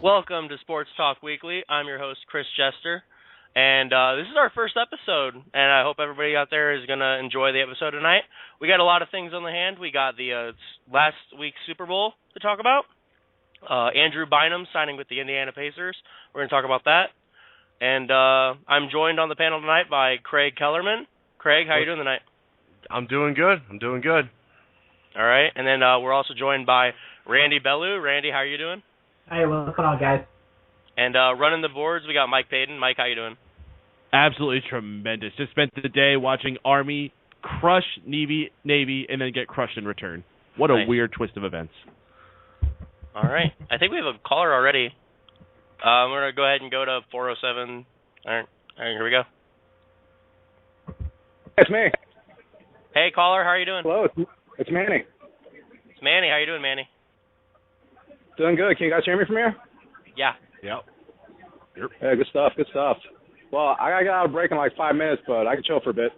Welcome to Sports Talk Weekly. I'm your host, Chris Jester, and this is our first episode, and I hope everybody out there is going to enjoy the episode tonight. We got a lot of things on the hand. We got the last week's Super Bowl to talk about. Andrew Bynum signing with the Indiana Pacers. We're going to talk about that. And I'm joined on the panel tonight by Craig Kellerman. Craig, how are you doing tonight? I'm doing good. All right, and then we're also joined by Randy Bellew. Randy, how are you doing? Hey, what's going on, guys? And running the boards, we got Mike Payton. Mike, how you doing? Absolutely tremendous. Just spent the day watching Army crush Navy, and then get crushed in return. What a weird twist of events. All right. I think we have a caller already. We're going to go ahead and go to 407. All right, here we go. It's me. Hey, caller, how are you doing? Hello, it's Manny. It's Manny. How you doing, Manny? Doing good. Can you guys hear me from here? Yeah. Yep. Yeah, good stuff. Well, I got to get out of break in like 5 minutes, but I can chill for a bit.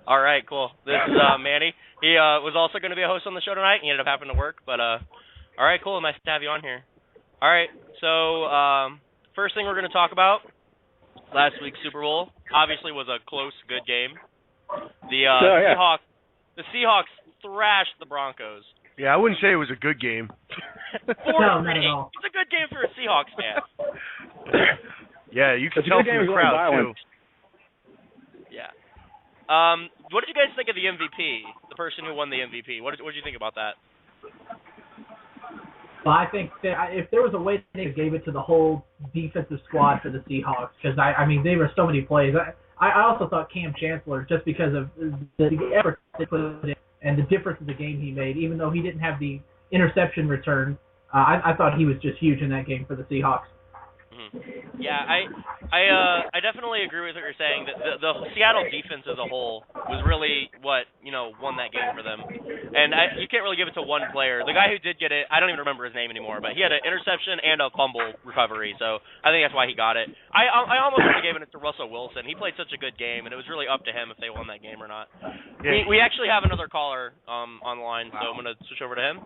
All right, cool. This is Manny. He was also going to be a host on the show tonight. He ended up having to work, but all right, cool. Nice to have you on here. All right, so first thing we're going to talk about, last week's Super Bowl, obviously was a close, good game. The Seahawks thrashed the Broncos. Yeah, I wouldn't say it was a good game. No, not at all. It's a good game for a Seahawks fan. Yeah, you can tell from the crowd, too. Yeah. What did you guys think of the MVP, the person who won the MVP? What did you think about that? Well, I think that if there was a way they gave it to the whole defensive squad for the Seahawks, because, I mean, there were so many plays. I also thought Cam Chancellor, just because of the effort they put in and the difference in the game he made, even though he didn't have the interception return, I thought he was just huge in that game for the Seahawks. Yeah, I definitely agree with what you're saying. That the Seattle defense as a whole was really what won that game for them, and you can't really give it to one player. The guy who did get it, I don't even remember his name anymore, but he had an interception and a fumble recovery, so I think that's why he got it. I almost would have given it to Russell Wilson. He played such a good game, and it was really up to him if they won that game or not. Yeah. We actually have another caller on the line, so I'm gonna switch over to him.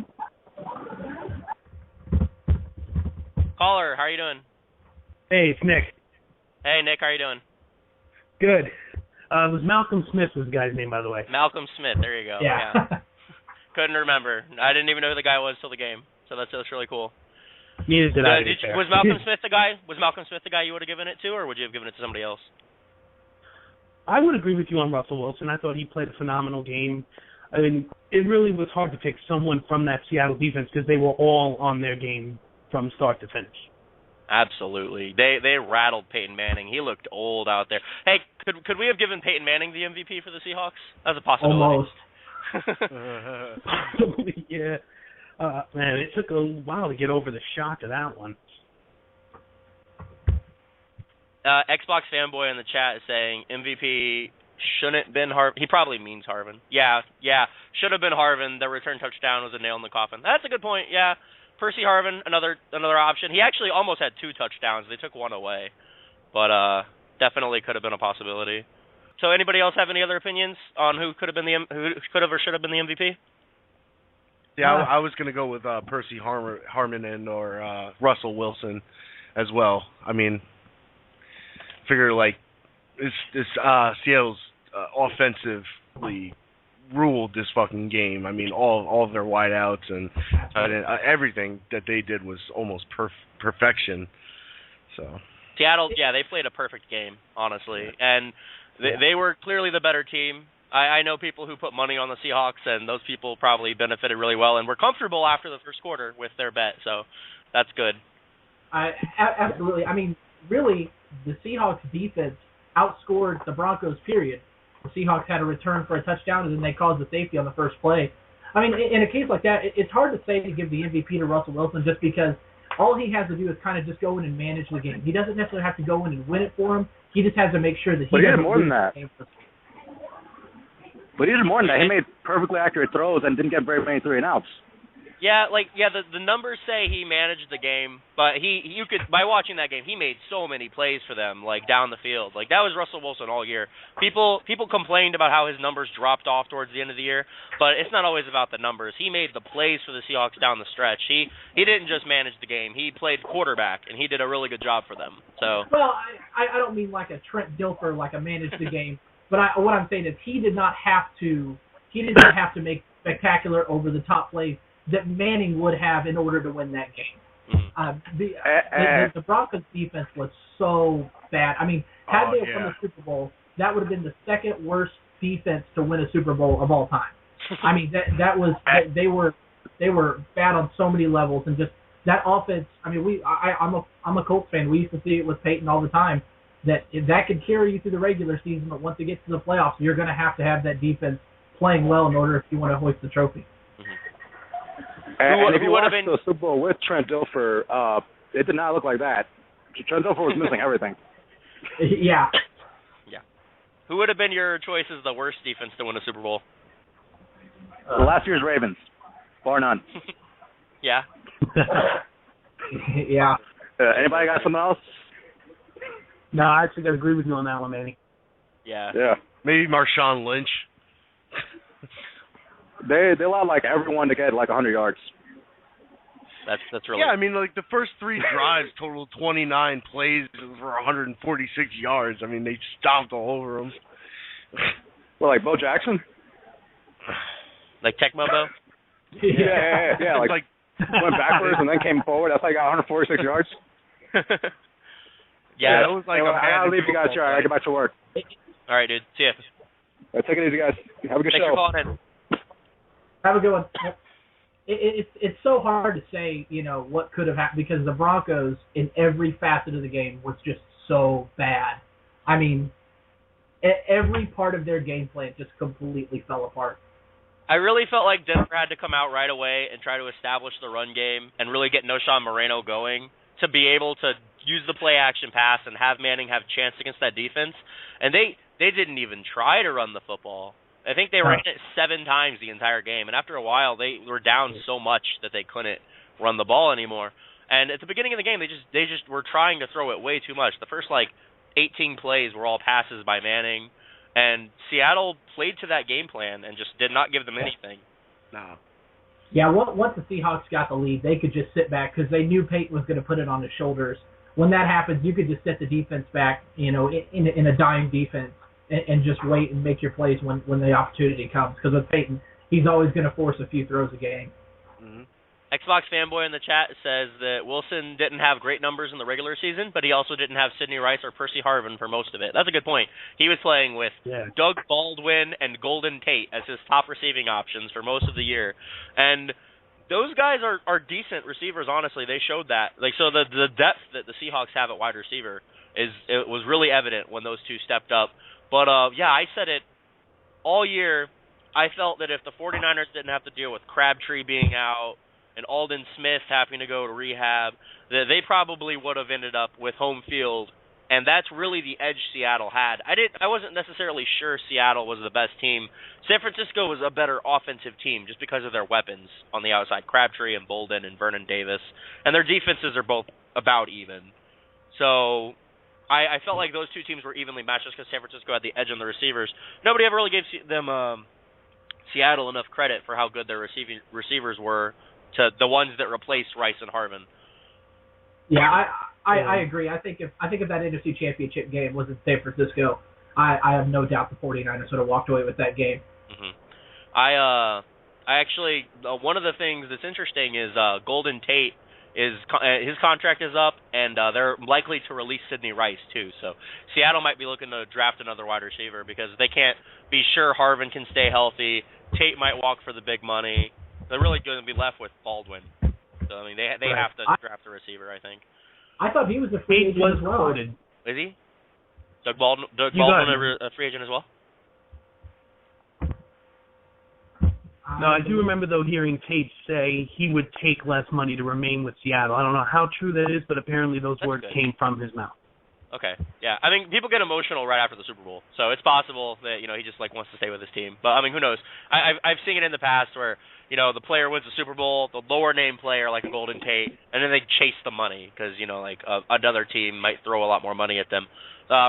Caller, how are you doing? Hey, it's Nick. Hey, Nick, how are you doing? Good. It was Malcolm Smith was the guy's name, by the way. Malcolm Smith, there you go. Yeah. Couldn't remember. I didn't even know who the guy was till the game, so that's really cool. Neither did I. Was Malcolm Smith the guy? Was Malcolm Smith the guy you would have given it to, or would you have given it to somebody else? I would agree with you on Russell Wilson. I thought he played a phenomenal game. I mean, it really was hard to pick someone from that Seattle defense because they were all on their game from start to finish. Absolutely. They rattled Peyton Manning. He looked old out there. Hey, could we have given Peyton Manning the MVP for the Seahawks? That's a possibility. Almost. Yeah. Man, it took a while to get over the shock of that one. Xbox fanboy in the chat is saying MVP shouldn't been Harvin. He probably means Harvin. Yeah. Should have been Harvin. The return touchdown was a nail in the coffin. That's a good point. Yeah. Percy Harvin, another option. He actually almost had 2 touchdowns. They took one away, but definitely could have been a possibility. So, anybody else have any other opinions on who could have or should have been the MVP? Yeah, I was gonna go with Percy Harmon and or Russell Wilson as well. I mean, figure like this Seattle's offensively ruled this fucking game. I mean, all of their wideouts and everything that they did was almost perfection. So Seattle, yeah, they played a perfect game, honestly, and they were clearly the better team. I know people who put money on the Seahawks, and those people probably benefited really well and were comfortable after the first quarter with their bet. So that's good. Absolutely. I mean, really, the Seahawks defense outscored the Broncos. Period. The Seahawks had a return for a touchdown, and then they caused the safety on the first play. I mean, in a case like that, it's hard to say to give the MVP to Russell Wilson just because all he has to do is kind of just go in and manage the game. He doesn't necessarily have to go in and win it for him. He just has to make sure that he doesn't more than that. The game. But he did more than that. He made perfectly accurate throws and didn't get very many 3-and-outs. The numbers say he managed the game, but you could by watching that game, he made so many plays for them, like down the field. Like that was Russell Wilson all year. People complained about how his numbers dropped off towards the end of the year, but it's not always about the numbers. He made the plays for the Seahawks down the stretch. He didn't just manage the game. He played quarterback, and he did a really good job for them. So I don't mean like a Trent Dilfer, like a manage the game, but what I'm saying is he did not have to make spectacular over the top plays that Manning would have in order to win that game. The Broncos defense was so bad. I mean, had they won the Super Bowl, that would have been the second worst defense to win a Super Bowl of all time. I mean, they were bad on so many levels, and just that offense. I mean, I'm a Colts fan. We used to see it with Peyton all the time. That could carry you through the regular season, but once it gets to the playoffs, you're going to have that defense playing well in order if you want to hoist the trophy. And if you watched the Super Bowl with Trent Dilfer, it did not look like that. Trent Dilfer was missing everything. Yeah. Who would have been your choice as the worst defense to win a Super Bowl? Last year's Ravens, bar none. Yeah. Yeah. Anybody got something else? No, I actually got to agree with you on that one, Manny. Yeah. Maybe Marshawn Lynch. They allowed like everyone to get like 100 yards. That's really. Yeah, I mean, like the first 3 drives totaled 29 plays for 146 yards. I mean, they stomped all over them. Well, like Bo Jackson. Like Tecmo Bo. Yeah. Like went backwards and then came forward. That's like 146 yards. Yeah, that was like. I'll leave you guys here. I gotta get back to work. All right, dude. See ya. Take it easy, guys. Have a good Thanks show. for calling in. Have a good one. It's so hard to say, what could have happened because the Broncos in every facet of the game was just so bad. I mean, every part of their game plan just completely fell apart. I really felt like Denver had to come out right away and try to establish the run game and really get Noshawn Moreno going to be able to use the play action pass and have Manning have a chance against that defense. And they didn't even try to run the football. I think they ran it 7 times the entire game, and after a while they were down so much that they couldn't run the ball anymore. And at the beginning of the game, they just were trying to throw it way too much. The first 18 plays were all passes by Manning, and Seattle played to that game plan and just did not give them anything. No. Yeah, once the Seahawks got the lead, they could just sit back because they knew Peyton was going to put it on his shoulders. When that happens, you could just set the defense back, in a dying defense. And just wait and make your plays when the opportunity comes. Because with Peyton, he's always going to force a few throws a game. Mm-hmm. Xbox Fanboy in the chat says that Wilson didn't have great numbers in the regular season, but he also didn't have Sidney Rice or Percy Harvin for most of it. That's a good point. He was playing with Doug Baldwin and Golden Tate as his top receiving options for most of the year. And those guys are decent receivers, honestly. They showed that. So the depth that the Seahawks have at wide receiver it was really evident when those two stepped up. But, I said it all year. I felt that if the 49ers didn't have to deal with Crabtree being out and Aldon Smith having to go to rehab, that they probably would have ended up with home field. And that's really the edge Seattle had. I wasn't necessarily sure Seattle was the best team. San Francisco was a better offensive team just because of their weapons on the outside, Crabtree and Bolden and Vernon Davis. And their defenses are both about even. So I felt like those two teams were evenly matched just because San Francisco had the edge on the receivers. Nobody ever really gave them Seattle enough credit for how good their receivers were to the ones that replaced Rice and Harvin. Yeah, I agree. I think if that NFC Championship game was in San Francisco, I have no doubt the 49ers would have walked away with that game. Mm-hmm. I actually one of the things that's interesting is Golden Tate. His contract is up, and they're likely to release Sidney Rice too. So Seattle might be looking to draft another wide receiver because they can't be sure Harvin can stay healthy. Tate might walk for the big money. They're really going to be left with Baldwin. So I mean, they have to draft a receiver, I think. I thought he was a free agent as well. Is he? Doug Baldwin a free agent as well? No, I do remember, though, hearing Tate say he would take less money to remain with Seattle. I don't know how true that is, but apparently those words came from his mouth. Okay. Yeah. I mean, people get emotional right after the Super Bowl, so it's possible that he just wants to stay with his team. But I mean, who knows? I've seen it in the past where the player wins the Super Bowl, the lower name player like a Golden Tate, and then they chase the money because another team might throw a lot more money at them.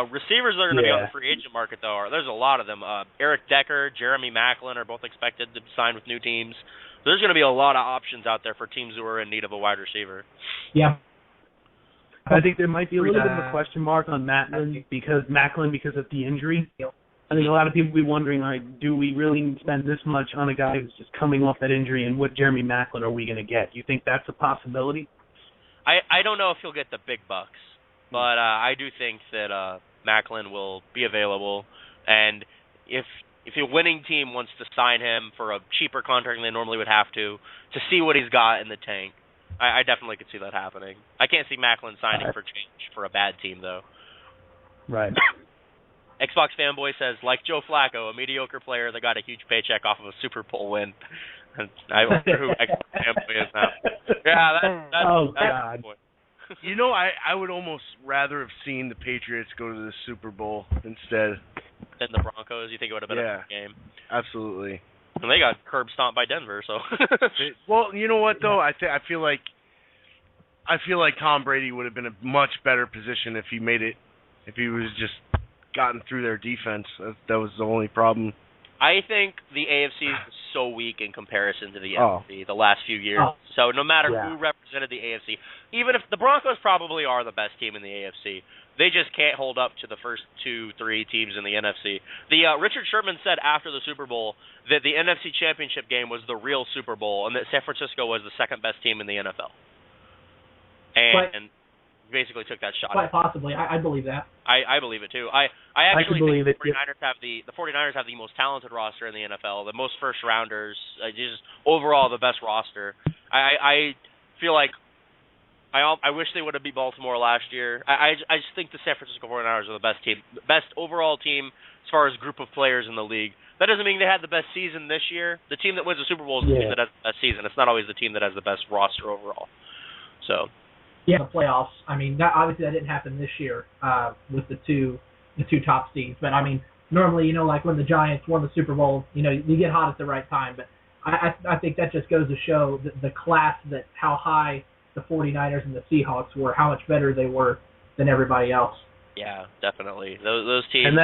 Receivers that are going to be on the free agent market though, there's a lot of them. Eric Decker, Jeremy Maclin are both expected to sign with new teams. So there's going to be a lot of options out there for teams who are in need of a wide receiver. Yeah. I think there might be a little bit of a question mark on Maclin because of the injury. I think a lot of people will be wondering, do we really spend this much on a guy who's just coming off that injury, and what Jeremy Maclin are we going to get? Do you think that's a possibility? I don't know if he'll get the big bucks, but I do think that Maclin will be available, and if a winning team wants to sign him for a cheaper contract than they normally would have to see what he's got in the tank, I definitely could see that happening. I can't see Maclin signing for change for a bad team, though. Right. Xbox Fanboy says, like Joe Flacco, a mediocre player that got a huge paycheck off of a Super Bowl win. I wonder who Xbox Fanboy is now. Yeah, that's God. I would almost rather have seen the Patriots go to the Super Bowl instead. Than the Broncos? You think it would have been a good game? Absolutely. And they got curb stomped by Denver, so. Well, you know what though? I feel like Tom Brady would have been a much better position if he was just gotten through their defense. That was the only problem. I think the AFC is so weak in comparison to the NFC the last few years. So no matter who represented the AFC, even if the Broncos probably are the best team in the AFC, they just can't hold up to the first 2-3 teams in the NFC. Richard Sherman said after the Super Bowl that the NFC Championship game was the real Super Bowl and that San Francisco was the second best team in the NFL. And basically took that shot. Quite possibly. I believe that. I believe it too. I actually think the 49ers have the most talented roster in the NFL, the most first rounders, just overall the best roster. I feel like I wish they would have beat Baltimore last year. I just think the San Francisco 49ers are the best overall team as far as group of players in the league. That doesn't mean they had the best season this year. The team that wins the Super Bowl is the team that has the best season. It's not always the team that has the best roster overall. So. Yeah, the playoffs. I mean, obviously that didn't happen this year with the two top seeds. But I mean, normally, like when the Giants won the Super Bowl, you get hot at the right time. But I think that just goes to show the class how high the 49ers and the Seahawks were, how much better they were than everybody else. Yeah, definitely. Those teams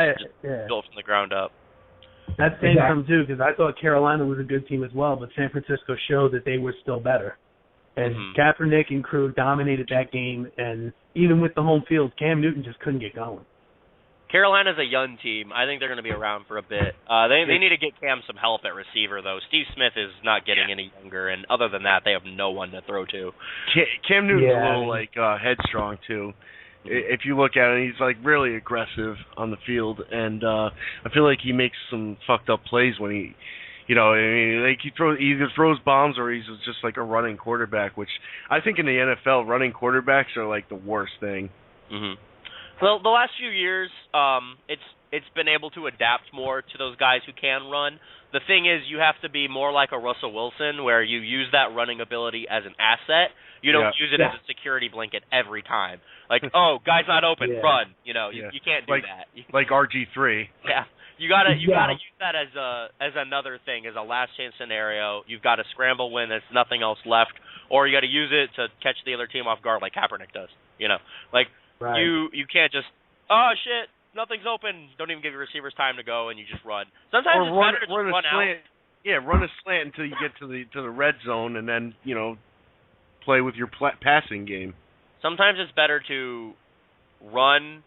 built from the ground up. That's the same time too, because I thought Carolina was a good team as well, but San Francisco showed that they were still better. And Kaepernick and crew dominated that game, and even with the home field, Cam Newton just couldn't get going. Carolina's a young team. I think they're going to be around for a bit. They need to get Cam some help at receiver, though. Steve Smith is not getting any younger, and other than that, they have no one to throw to. Cam Newton's a little headstrong too. If you look at it, he's really aggressive on the field, and I feel like he makes some fucked up plays when he. He either throws bombs or he's just a running quarterback, which I think in the NFL, running quarterbacks are the worst thing. Mm-hmm. Well, the last few years, it's been able to adapt more to those guys who can run. The thing is, you have to be more like a Russell Wilson, where you use that running ability as an asset. You don't use it as a security blanket every time. Guy's not open, run. You can't do that. Like RG3. Yeah. You gotta use that as another thing, as a last chance scenario. You've got to scramble when there's nothing else left, or you got to use it to catch the other team off guard, like Kaepernick does. Right. You can't just shit, nothing's open. Don't even give your receivers time to go, and you just run. Sometimes it's better to just run out. Yeah, run a slant until you get to the red zone, and then play with your passing game. Sometimes it's better to run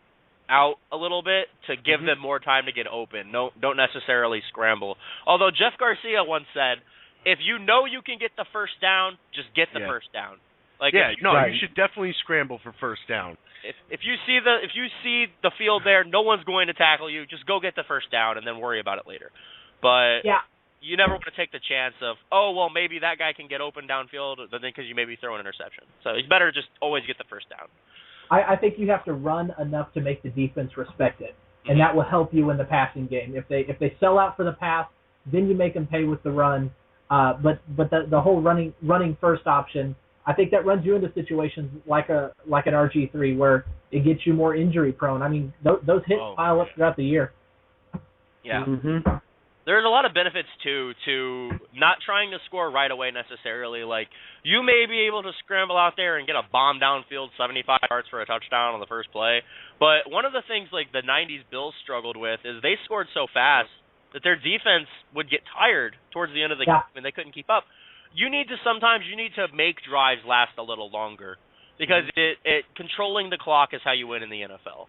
out a little bit to give them more time to get open. Don't necessarily scramble. Although Jeff Garcia once said, if you know you can get the first down, just get the first down. You should definitely scramble for first down. If you see the field there, no one's going to tackle you. Just go get the first down and then worry about it later. But you never want to take the chance of, maybe that guy can get open downfield, but then because you maybe throw an interception. So it's better to just always get the first down. I think you have to run enough to make the defense respect it, and that will help you in the passing game. If they sell out for the pass, then you make them pay with the run. But the whole running first option, I think that runs you into situations like an RG3 where It gets you more injury prone. I mean, those hits pile up throughout the year. Yeah. Mm-hmm. There's a lot of benefits, too, to not trying to score right away necessarily. Like, you may be able to scramble out there and get a bomb downfield 75 yards for a touchdown on the first play. But one of the things, like, the 90s Bills struggled with is they scored so fast that their defense would get tired towards the end of the game and they couldn't keep up. Sometimes you need to make drives last a little longer because controlling the clock is how you win in the NFL.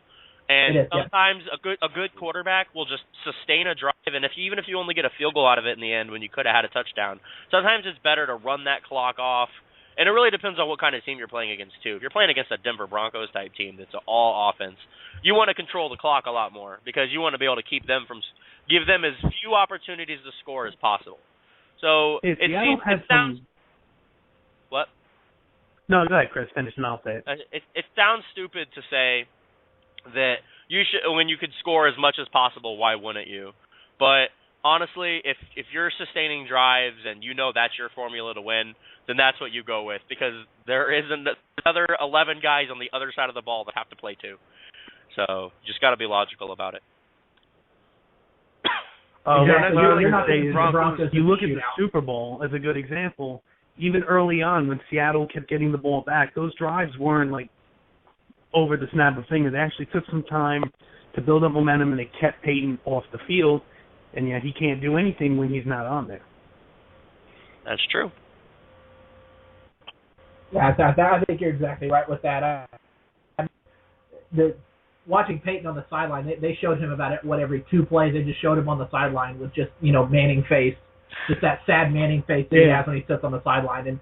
And sometimes a good quarterback will just sustain a drive, and even if you only get a field goal out of it in the end when you could have had a touchdown, sometimes it's better to run that clock off. And it really depends on what kind of team you're playing against, too. If you're playing against a Denver Broncos type team that's all offense, you want to control the clock a lot more because you want to be able to give them as few opportunities to score as possible. So it sounds. What? No, go ahead, Chris. Finish and I'll say it. It sounds stupid to say that you should, when you could score as much as possible, why wouldn't you? But honestly, if you're sustaining drives and you know that's your formula to win, then that's what you go with because there is another 11 guys on the other side of the ball that have to play too. So you just got to be logical about it. You look at the Super Bowl as a good example. Even early on, when Seattle kept getting the ball back, those drives weren't like over the snap of fingers. They actually took some time to build up momentum, and they kept Peyton off the field, and yet he can't do anything when he's not on there. That's true. Yeah, I think you're exactly right with that. Watching Peyton on the sideline, they showed him about every 2 plays. They just showed him on the sideline with just, Manning face, just that sad Manning face that he has when he sits on the sideline. And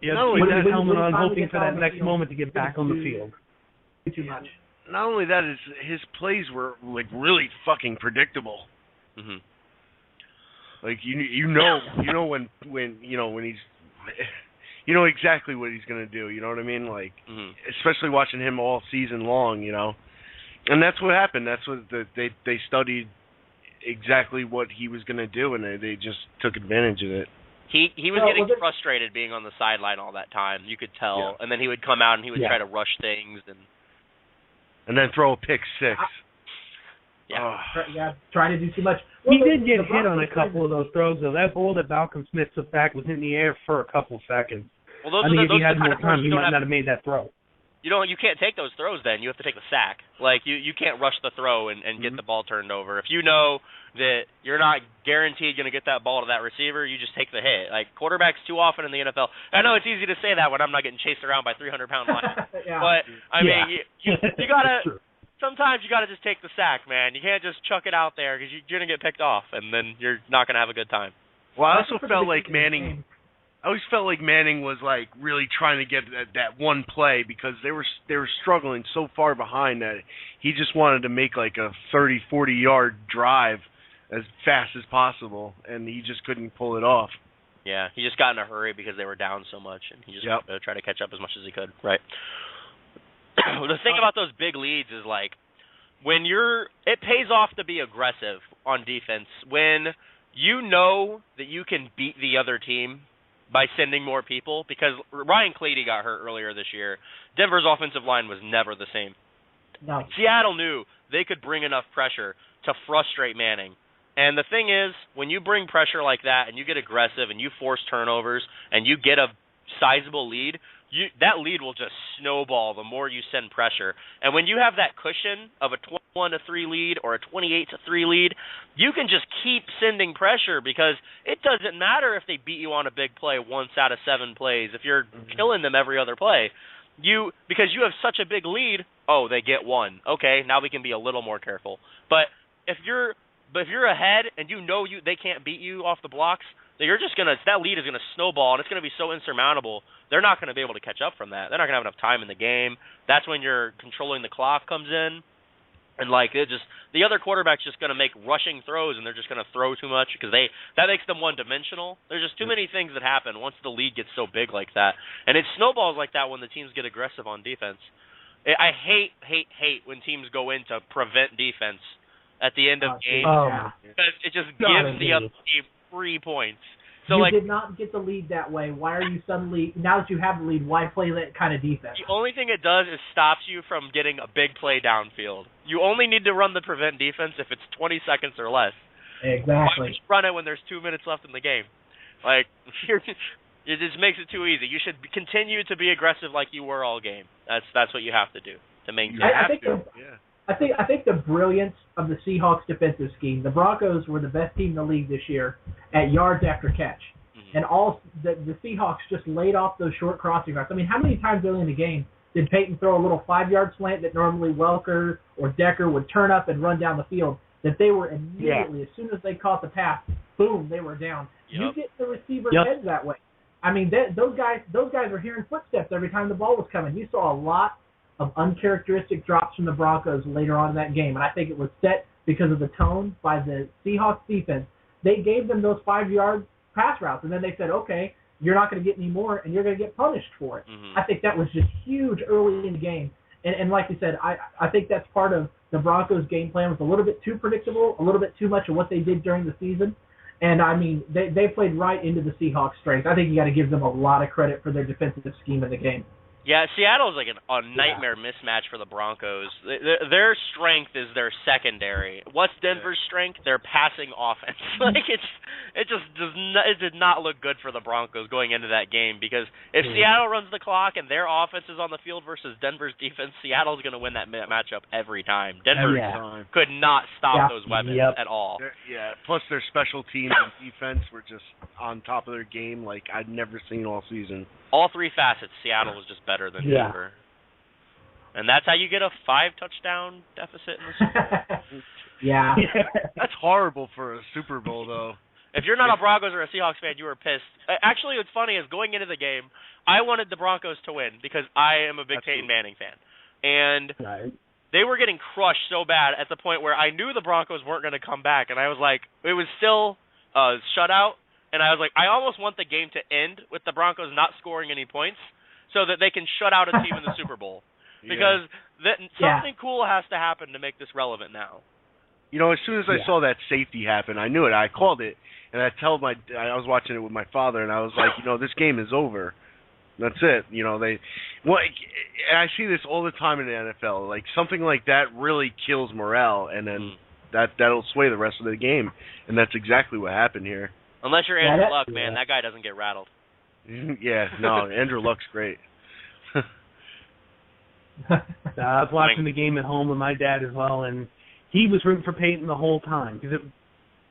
with that helmet on, hoping for that next moment to get back on the field. Too much. Not only that, his plays were like really fucking predictable. Mm-hmm. Like you know when he's exactly what he's gonna do. You know what I mean? Like especially watching him all season long. And that's what happened. That's what they studied exactly what he was gonna do, and they just took advantage of it. He was getting frustrated being on the sideline all that time. You could tell, and then he would come out and he would try to rush things and then throw a pick six. Trying to do too much. He did get hit on a couple of those throws, though. That ball that Malcolm Smith took back was in the air for a couple seconds. Well, I think if he had more time, he might not have made that throw. You can't take those throws then. You have to take the sack. Like, you can't rush the throw and get the ball turned over. If you know that you're not guaranteed going to get that ball to that receiver, you just take the hit. Like, quarterbacks too often in the NFL. I know it's easy to say that when I'm not getting chased around by 300-pound linemen. But, I mean, you got to – sometimes you got to just take the sack, man. You can't just chuck it out there because you're going to get picked off, and then you're not going to have a good time. Well, I also felt like Manning – I always felt like Manning was like really trying to get that one play because they were struggling so far behind that he just wanted to make like a 30, 40-yard drive as fast as possible, and he just couldn't pull it off. Yeah, he just got in a hurry because they were down so much, and he just tried to catch up as much as he could. Right. The thing about those big leads is like it pays off to be aggressive on defense when you know that you can beat the other team by sending more people, because Ryan Clady got hurt earlier this year. Denver's offensive line was never the same. No. Seattle knew they could bring enough pressure to frustrate Manning. And the thing is, when you bring pressure like that and you get aggressive and you force turnovers and you get a sizable lead, that lead will just snowball the more you send pressure. And when you have that cushion of a 21-3 lead or a 28-3 lead, you can just keep sending pressure because it doesn't matter if they beat you on a big play once out of 7 plays. If you're killing them every other play, because you have such a big lead, they get 1. Okay, now we can be a little more careful. But if you're ahead and you know they can't beat you off the blocks, that lead is gonna snowball and it's gonna be so insurmountable. They're not gonna be able to catch up from that. They're not gonna have enough time in the game. That's when you're controlling the clock comes in, and like the other quarterback's just gonna make rushing throws and they're just gonna throw too much because that makes them one-dimensional. There's just too many things that happen once the lead gets so big like that, and it snowballs like that when the teams get aggressive on defense. I hate when teams go in to prevent defense at the end of games because it just gives the other team 3 points. So you did not get the lead that way. Why are you suddenly, now that you have the lead, why play that kind of defense? The only thing it does is stops you from getting a big play downfield. You only need to run the prevent defense if it's 20 seconds or less. Exactly. Why would you run it when there's 2 minutes left in the game? Like, it just makes it too easy. You should continue to be aggressive like you were all game. That's what you have to do to maintain. I think the brilliance of the Seahawks defensive scheme. The Broncos were the best team in the league this year at yards after catch, and all the Seahawks just laid off those short crossing routes. I mean, how many times early in the game did Peyton throw a little 5-yard slant that normally Welker or Decker would turn up and run down the field? That they were immediately, as soon as they caught the pass, boom, they were down. Yep. You get the receiver's heads that way. I mean, those guys were hearing footsteps every time the ball was coming. You saw a lot of uncharacteristic drops from the Broncos later on in that game, and I think it was set because of the tone by the Seahawks defense. They gave them those 5-yard pass routes, and then they said, okay, you're not going to get any more, and you're going to get punished for it. I think that was just huge early in the game. And like you said, I think that's part of the Broncos' game plan was a little bit too predictable, a little bit too much of what they did during the season. And, I mean, they played right into the Seahawks' strength. I think you got to give them a lot of credit for their defensive scheme in the game. Yeah, Seattle's like a nightmare mismatch for the Broncos. Their strength is their secondary. What's Denver's strength? Their passing offense. Like it did not look good for the Broncos going into that game because if Seattle runs the clock and their offense is on the field versus Denver's defense, Seattle's going to win that matchup every time. Denver could not stop those weapons at all. Plus their special teams and defense were just on top of their game like I'd never seen all season. All three facets, Seattle was just better than Denver. And that's how you get a 5-touchdown deficit in the Super Bowl. That's horrible for a Super Bowl, though. If you're not a Broncos or a Seahawks fan, you were pissed. Actually, what's funny is going into the game, I wanted the Broncos to win because I am a big Peyton Manning fan. And they were getting crushed so bad at the point where I knew the Broncos weren't going to come back. And I was like, it was still a shutout. And I was like, I almost want the game to end with the Broncos not scoring any points so that they can shut out a team in the Super Bowl. Because something cool has to happen to make this relevant now. You know, as soon as I saw that safety happen, I knew it. I called it, and I was watching it with my father, and I was like, you know, this game is over. That's it. You know, and I see this all the time in the NFL. Like, something like that really kills morale, and then that'll sway the rest of the game. And that's exactly what happened here. Unless you're Andrew Luck, man, that guy doesn't get rattled. Andrew Luck's great. I was watching the game at home with my dad as well, and he was rooting for Peyton the whole time because it was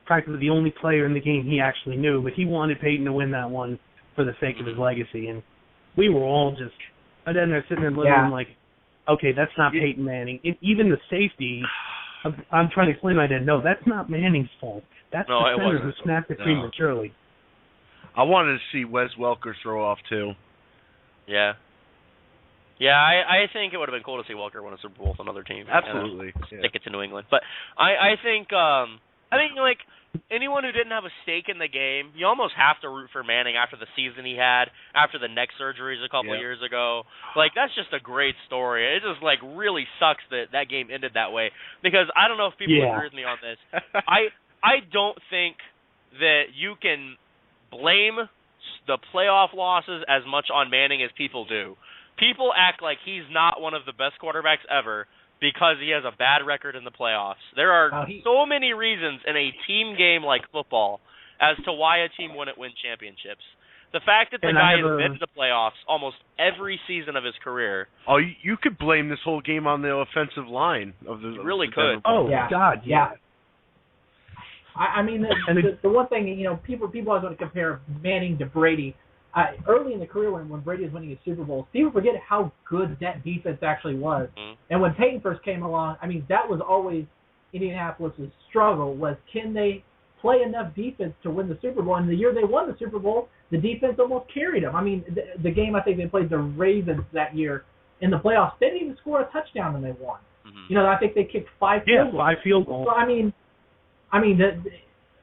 practically the only player in the game he actually knew, but he wanted Peyton to win that one for the sake of his legacy, and we were all just – and then they're sitting there looking like, okay, that's not Peyton Manning. Even the safety, I'm trying to explain to my dad, no, that's not Manning's fault. That's the center who snapped it prematurely. I wanted to see Wes Welker throw off, too. Yeah. Yeah, I think it would have been cool to see Welker win a Super Bowl with another team. Absolutely. Stick it to New England. But I think like anyone who didn't have a stake in the game, you almost have to root for Manning after the season he had, after the neck surgeries a couple of years ago. Like, that's just a great story. It just, like, really sucks that game ended that way. Because I don't know if people agree with me on this. I don't think that you can blame the playoff losses as much on Manning as people do. People act like he's not one of the best quarterbacks ever because he has a bad record in the playoffs. There are so many reasons in a team game like football as to why a team wouldn't win championships. The fact that the guy has been to the playoffs almost every season of his career. Oh, you could blame this whole game on the offensive line of the. You really could. Oh God, yeah. I mean, the one thing, you know, people always want to compare Manning to Brady. Early in the career when Brady was winning his Super Bowl, people forget how good that defense actually was. And when Peyton first came along, I mean, that was always Indianapolis' struggle was can they play enough defense to win the Super Bowl? And the year they won the Super Bowl, the defense almost carried them. I mean, the game I think they played the Ravens that year in the playoffs, they didn't even score a touchdown when they won. You know, I think they kicked 5 field goals. 5 field goals. So, I mean,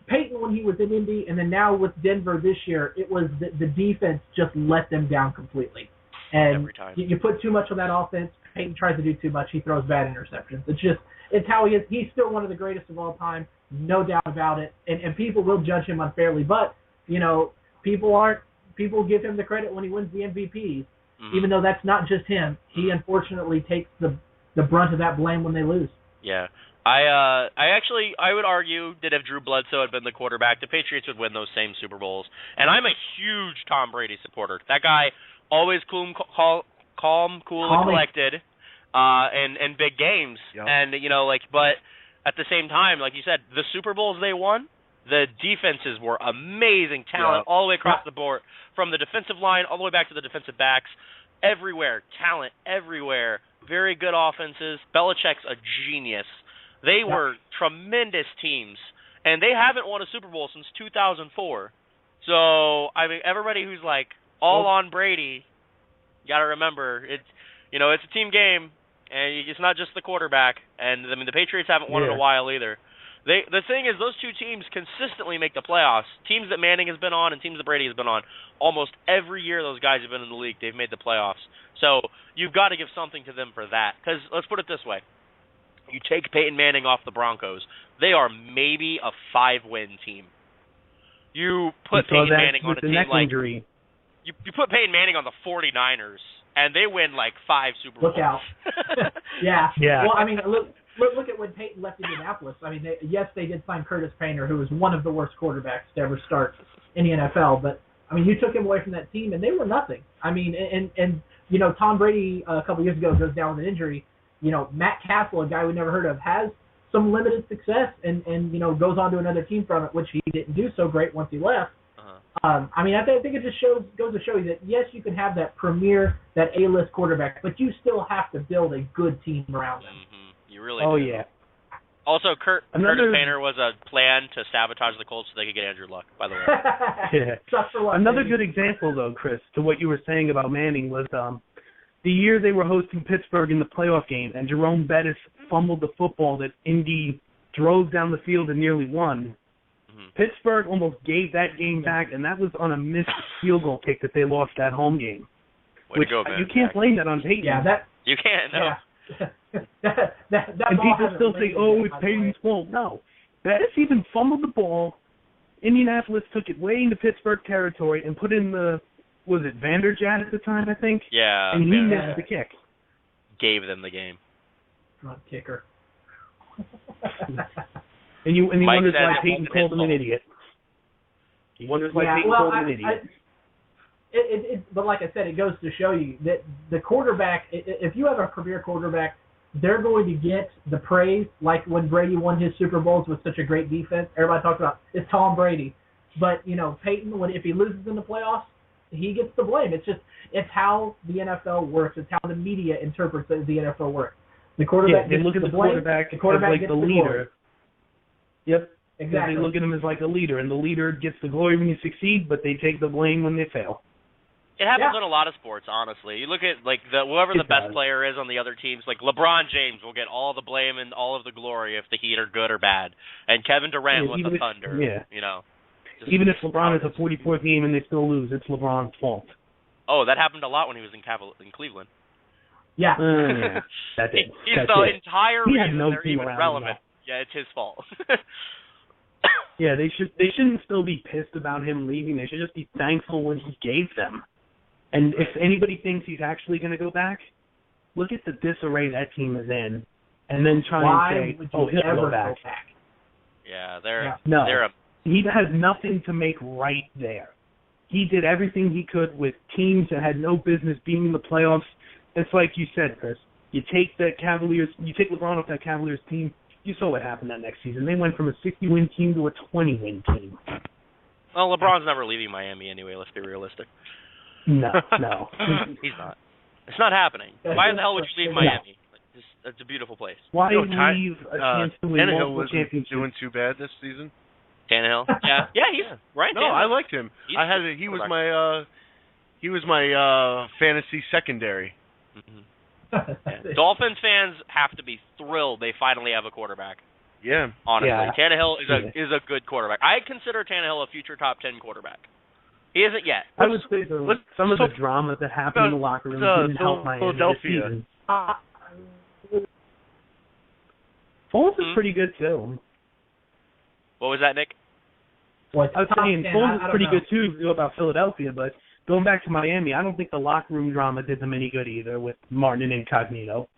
Peyton when he was in Indy, and then now with Denver this year, it was the defense just let them down completely. And every time. You put too much on that offense, Peyton tries to do too much, he throws bad interceptions. It's how he is. He's still one of the greatest of all time, no doubt about it. And people will judge him unfairly. But, you know, people give him the credit when he wins the MVP, even though that's not just him. He unfortunately takes the brunt of that blame when they lose. Yeah. I would argue that if Drew Bledsoe had been the quarterback, the Patriots would win those same Super Bowls. And I'm a huge Tom Brady supporter. That guy always calm, cool, and collected, in big games. Yep. And but at the same time, like you said, the Super Bowls they won, the defenses were amazing talent all the way across the board, from the defensive line all the way back to the defensive backs. Everywhere, talent everywhere. Very good offenses. Belichick's a genius. They were tremendous teams, and they haven't won a Super Bowl since 2004. So, I mean, everybody who's like all on Brady, you got to remember it's a team game, and it's not just the quarterback. And I mean, the Patriots haven't won in a while either. The thing is, those two teams consistently make the playoffs. Teams that Manning has been on and teams that Brady has been on. Almost every year those guys have been in the league, they've made the playoffs. So you've got to give something to them for that. Because let's put it this way. You take Peyton Manning off the Broncos, they are maybe a 5-win team. You put Peyton Manning on a team like injury. You put Peyton Manning on the 49ers, and they win like 5 Super Bowls. Look out. Yeah. Well, I mean, look at when Peyton left Indianapolis. I mean, they did sign Curtis Painter, who was one of the worst quarterbacks to ever start in the NFL. But, I mean, you took him away from that team, and they were nothing. I mean, and Tom Brady a couple years ago goes down with an injury. Matt Castle, a guy we never heard of, has some limited success and goes on to another team from it, which he didn't do so great once he left. I mean, I think it just goes to show you that, yes, you can have that premier, that A-list quarterback, but you still have to build a good team around them. You really do. Yeah. Also, Curtis Painter was a plan to sabotage the Colts so they could get Andrew Luck, by the way. Another good example, though, Chris, to what you were saying about Manning was the year they were hosting Pittsburgh in the playoff game, and Jerome Bettis fumbled the football that Indy drove down the field and nearly won. Pittsburgh almost gave that game back, and that was on a missed field goal kick that they lost that home game. Way to go, man. You can't blame that on Peyton. Yeah, you can't. No. Yeah. And people still say, it's Peyton's fault. No. Bettis even fumbled the ball. Indianapolis took it way into Pittsburgh territory and put in was it Vanderjagt at the time, I think? Yeah. And he missed the kick. Gave them the game. Front kicker. And you wonders why Peyton called him an idiot. He wonders why Peyton called him an idiot. But like I said, it goes to show you that the quarterback, if you have a premier quarterback, they're going to get the praise, like when Brady won his Super Bowls with such a great defense. Everybody talks about it's Tom Brady. But, Peyton, if he loses in the playoffs, he gets the blame. It's how the NFL works. It's how the media interprets the NFL works. The quarterback they look at the quarterback as like the leader. Yep. Exactly. They look at him as like a leader, and the leader gets the glory when you succeed, but they take the blame when they fail. It happens in a lot of sports, honestly. You look at whoever the best player is on the other teams, like LeBron James will get all the blame and all of the glory if the Heat are good or bad, and Kevin Durant with the Thunder. Even if LeBron is a 44th game and they still lose, it's LeBron's fault. Oh, that happened a lot when he was in Cleveland. Yeah. That did. He's the entire reason they're even around relevant. Yeah, it's his fault. Yeah, they shouldn't still be pissed about him leaving. They should just be thankful when he gave them. And if anybody thinks he's actually going to go back, look at the disarray that team is in, and then try and say, he'll go back. Yeah, he has nothing to make right there. He did everything he could with teams that had no business being in the playoffs. It's like you said, Chris. You take LeBron off that Cavaliers team. You saw what happened that next season. They went from a 60-win team to a 20-win team. Well, LeBron's never leaving Miami anyway. Let's be realistic. No. He's not. It's not happening. Why the hell would you leave Miami? It's a beautiful place. Why leave a chance to win multiple championships? Doing too bad this season. Tannehill? Yeah, he's right. No, I liked him. He was my fantasy secondary. Dolphins fans have to be thrilled they finally have a quarterback. Yeah. Honestly, Tannehill is a good quarterback. I consider Tannehill a future top 10 quarterback. He isn't yet. I would say some of the drama that happened in the locker room didn't help Miami this season. Foles is pretty good too. What was that, Nick? Well, it's I was top saying 10. Foles is I don't pretty know. good too about Philadelphia, but going back to Miami, I don't think the locker room drama did them any good either with Martin and Incognito.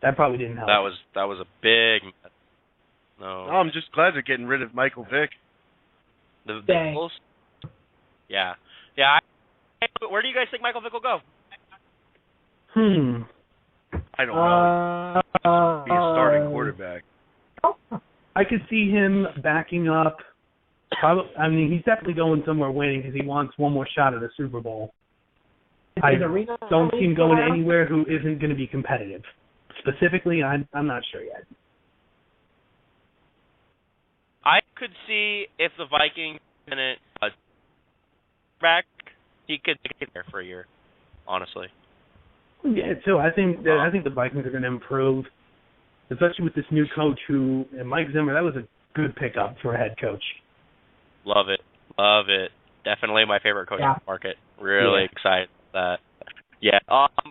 That probably didn't help. That was a big. No. I'm just glad they're getting rid of Michael Vick. The Dang. Bulls? Yeah. Yeah. Where do you guys think Michael Vick will go? I don't know. Be a starting quarterback. I could see him backing up. I mean, he's definitely going somewhere winning because he wants one more shot at a Super Bowl. I don't see him going anywhere who isn't going to be competitive. Specifically, I'm not sure yet. I could see if the Vikings didn't back, he could get there for a year. Honestly. Yeah, too. I think the Vikings are going to improve, especially with this new coach and Mike Zimmer. That was a good pickup for a head coach. Love it. Definitely my favorite coach in the market. Really excited about that. Yeah.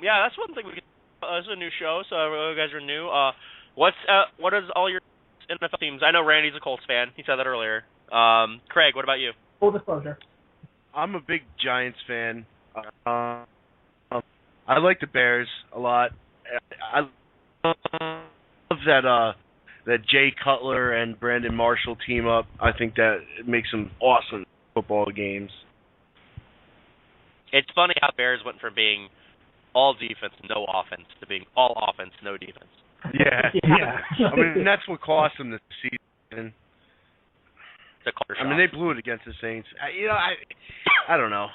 Yeah, that's one thing we could. This is a new show, so you guys are new. What is all your NFL teams? I know Randy's a Colts fan. He said that earlier. Craig, what about you? Full disclosure. I'm a big Giants fan. I like the Bears a lot. I love that Jay Cutler and Brandon Marshall team up. I think that it makes some awesome football games. It's funny how Bears went from being all defense, no offense, to being all offense, no defense. Yeah. I mean, that's what cost them this season. I mean, they blew it against the Saints. I don't know.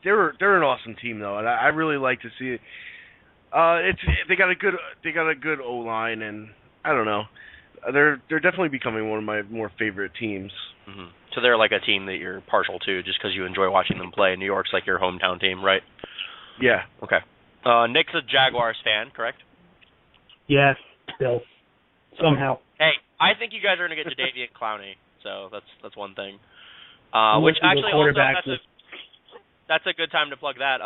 They're an awesome team though, and I really like to see it. They got a good O-line, and I don't know. They're definitely becoming one of my more favorite teams. Mm-hmm. So they're like a team that you're partial to just because you enjoy watching them play. New York's like your hometown team, right? Yeah. Okay. Nick's a Jaguars fan, correct? Yes, still. Somehow. Hey, I think you guys are going to get Jadeveon Clowney, so that's one thing. Which actually also that's a good time to plug that.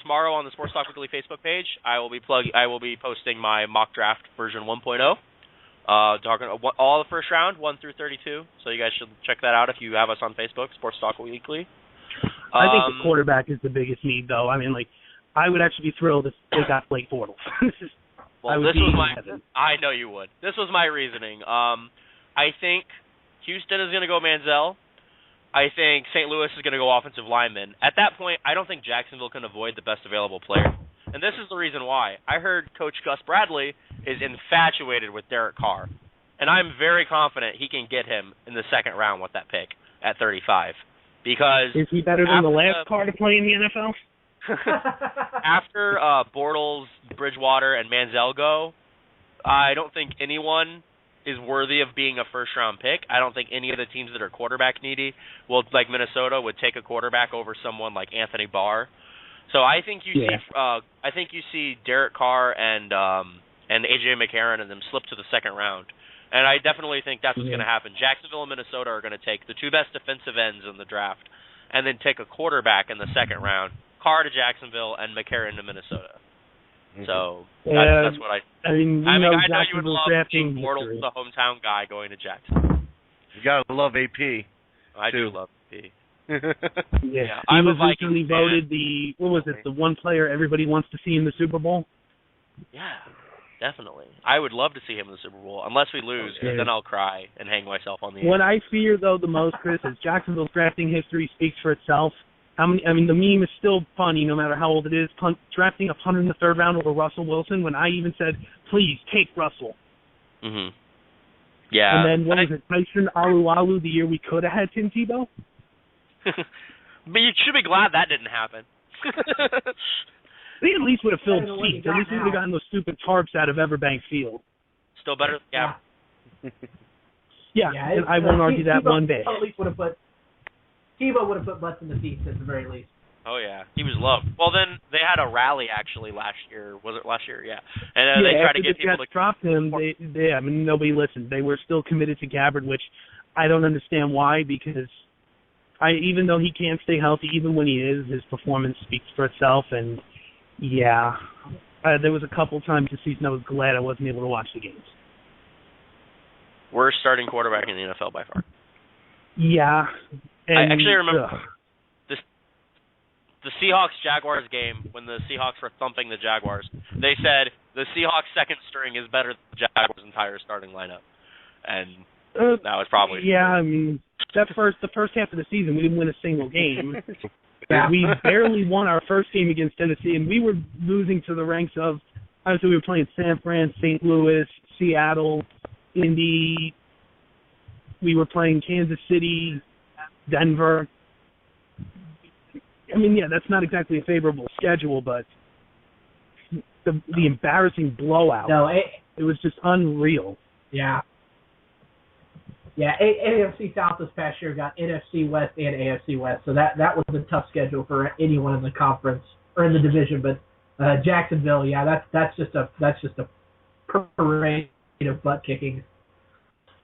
Tomorrow on the Sports Talk Weekly Facebook page, I will be posting my mock draft version 1.0. Talking all the first round, 1 through 32. So you guys should check that out if you have us on Facebook, Sports Talk Weekly. I think the quarterback is the biggest need, though. I mean, I would actually be thrilled if they got Blake Bortles. Well, I know you would. This was my reasoning. I think Houston is going to go Manziel. I think St. Louis is going to go offensive lineman. At that point, I don't think Jacksonville can avoid the best available player. And this is the reason why. I heard Coach Gus Bradley is infatuated with Derek Carr. And I'm very confident he can get him in the second round with that pick at 35. Because is he better than the last Carr to play in the NFL? After Bortles, Bridgewater, and Manziel go, I don't think anyone is worthy of being a first-round pick. I don't think any of the teams that are quarterback needy, like Minnesota, would take a quarterback over someone like Anthony Barr. So I think you see Derek Carr and AJ McCarron and them slip to the second round. And I definitely think that's what's going to happen. Jacksonville and Minnesota are going to take the two best defensive ends in the draft and then take a quarterback in the second round. Carr to Jacksonville and McCarron to Minnesota. So that's what I mean, I know you would love seeing Bortles, the hometown guy, going to Jacksonville. You gotta love AP. I do love AP. Yeah, he was recently voted the one player everybody wants to see in the Super Bowl. Yeah, definitely. I would love to see him in the Super Bowl, unless we lose, because then I'll cry and hang myself on the What I fear, though, the most, Chris, is Jacksonville's drafting history speaks for itself. The meme is still funny no matter how old it is. Drafting a punter in the third round over Russell Wilson when I even said, please, take Russell. Mm-hmm. Yeah. And then, what was it, Tyson Alualu the year we could have had Tim Tebow? But you should be glad that didn't happen. They at least would have filled seats. At least we would have gotten those stupid tarps out of Everbank Field. Still better? Yeah. Yeah, and I won't argue that one bit. Tebow would have put butts in the seats at the very least. Oh, yeah. He was loved. Well, then they had a rally, actually, last year. Was it last year? Yeah. And they tried to get people to drop him. Nobody listened. They were still committed to Gabbard, which I don't understand why, because even though he can't stay healthy, even when he is, his performance speaks for itself. And, there was a couple times this season I was glad I wasn't able to watch the games. Worst starting quarterback in the NFL by far. Yeah. And, I actually remember the Seahawks-Jaguars game when the Seahawks were thumping the Jaguars. They said the Seahawks' second string is better than the Jaguars' entire starting lineup. And that was probably yeah, I mean, the first half of the season, we didn't win a single game. We barely won our first game against Tennessee, and we were losing to the ranks of, obviously we were playing San Fran, St. Louis, Seattle, Indy. We were playing Kansas City, Denver. I mean, yeah, that's not exactly a favorable schedule, but the embarrassing blowout, it was just unreal. Yeah. Yeah, AFC South this past year got NFC West and AFC West, so that was a tough schedule for anyone in the conference or in the division. But Jacksonville, yeah, that's just a parade of butt kicking.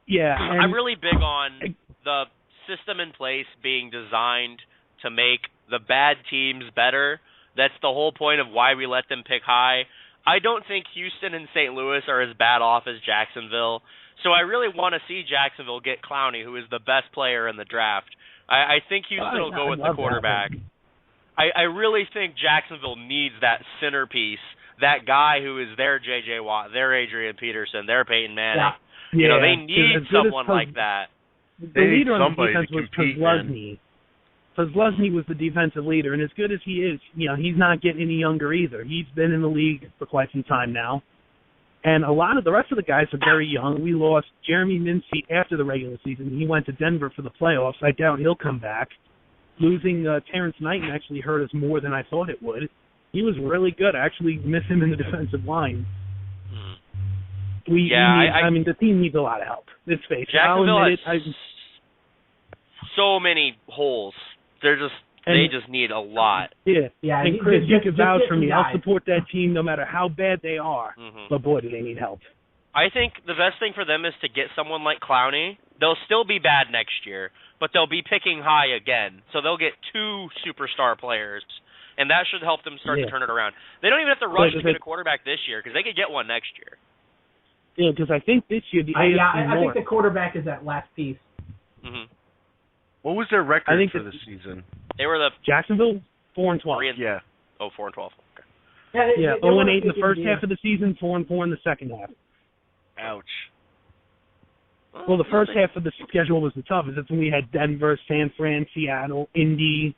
Yeah, I'm really big on the system in place being designed to make the bad teams better. That's the whole point of why we let them pick high. I don't think Houston and St. Louis are as bad off as Jacksonville. So I really want to see Jacksonville get Clowney, who is the best player in the draft. I think Houston will go with the quarterback. I really think Jacksonville needs that centerpiece, that guy who is their J.J. Watt, their Adrian Peterson, their Peyton Manning. Yeah. You know, they need someone like that. The leader on the defense was Kozlowski. Kozlowski was the defensive leader, and as good as he is, you know, he's not getting any younger either. He's been in the league for quite some time now. And a lot of the rest of the guys are very young. We lost Jeremy Mincey after the regular season. He went to Denver for the playoffs. I doubt he'll come back. Losing Terrence Knighton actually hurt us more than I thought it would. He was really good. I actually miss him in the defensive line. I mean, the team needs a lot of help. Let's face it. Jacksonville has so many holes. They just need a lot. Yeah. And Chris, you can vouch for me. Guys. I'll support that team no matter how bad they are. Mm-hmm. But boy, do they need help. I think the best thing for them is to get someone like Clowney. They'll still be bad next year, but they'll be picking high again. So they'll get 2 superstar players, and that should help them start to turn it around. They don't even have to rush to get a quarterback this year because they could get one next year. Yeah, because I think this year the AFC I think the quarterback is that last piece. Mm-hmm. What was their record for the season? They were the Jacksonville 4-12. Yeah. 4-12. Okay. Yeah, 0-8 in the first half of the season, 4-4 in the second half. Ouch. Well, the first half of the schedule was the toughest. That's when we had Denver, San Fran, Seattle, Indy.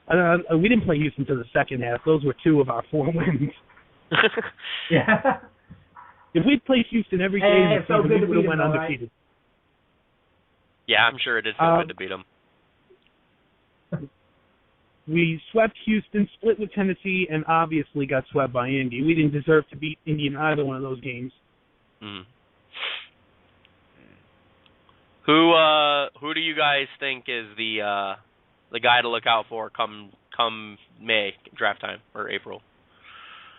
We didn't play Houston until the second half. Those were 2 of our 4 wins. Yeah. If we'd played Houston every game this season, we would have went undefeated. Right? Yeah, I'm sure it did feel good to beat them. We swept Houston, split with Tennessee, and obviously got swept by Indy. We didn't deserve to beat Indy in either one of those games. Mm. Who do you guys think is the guy to look out for come May draft time or April?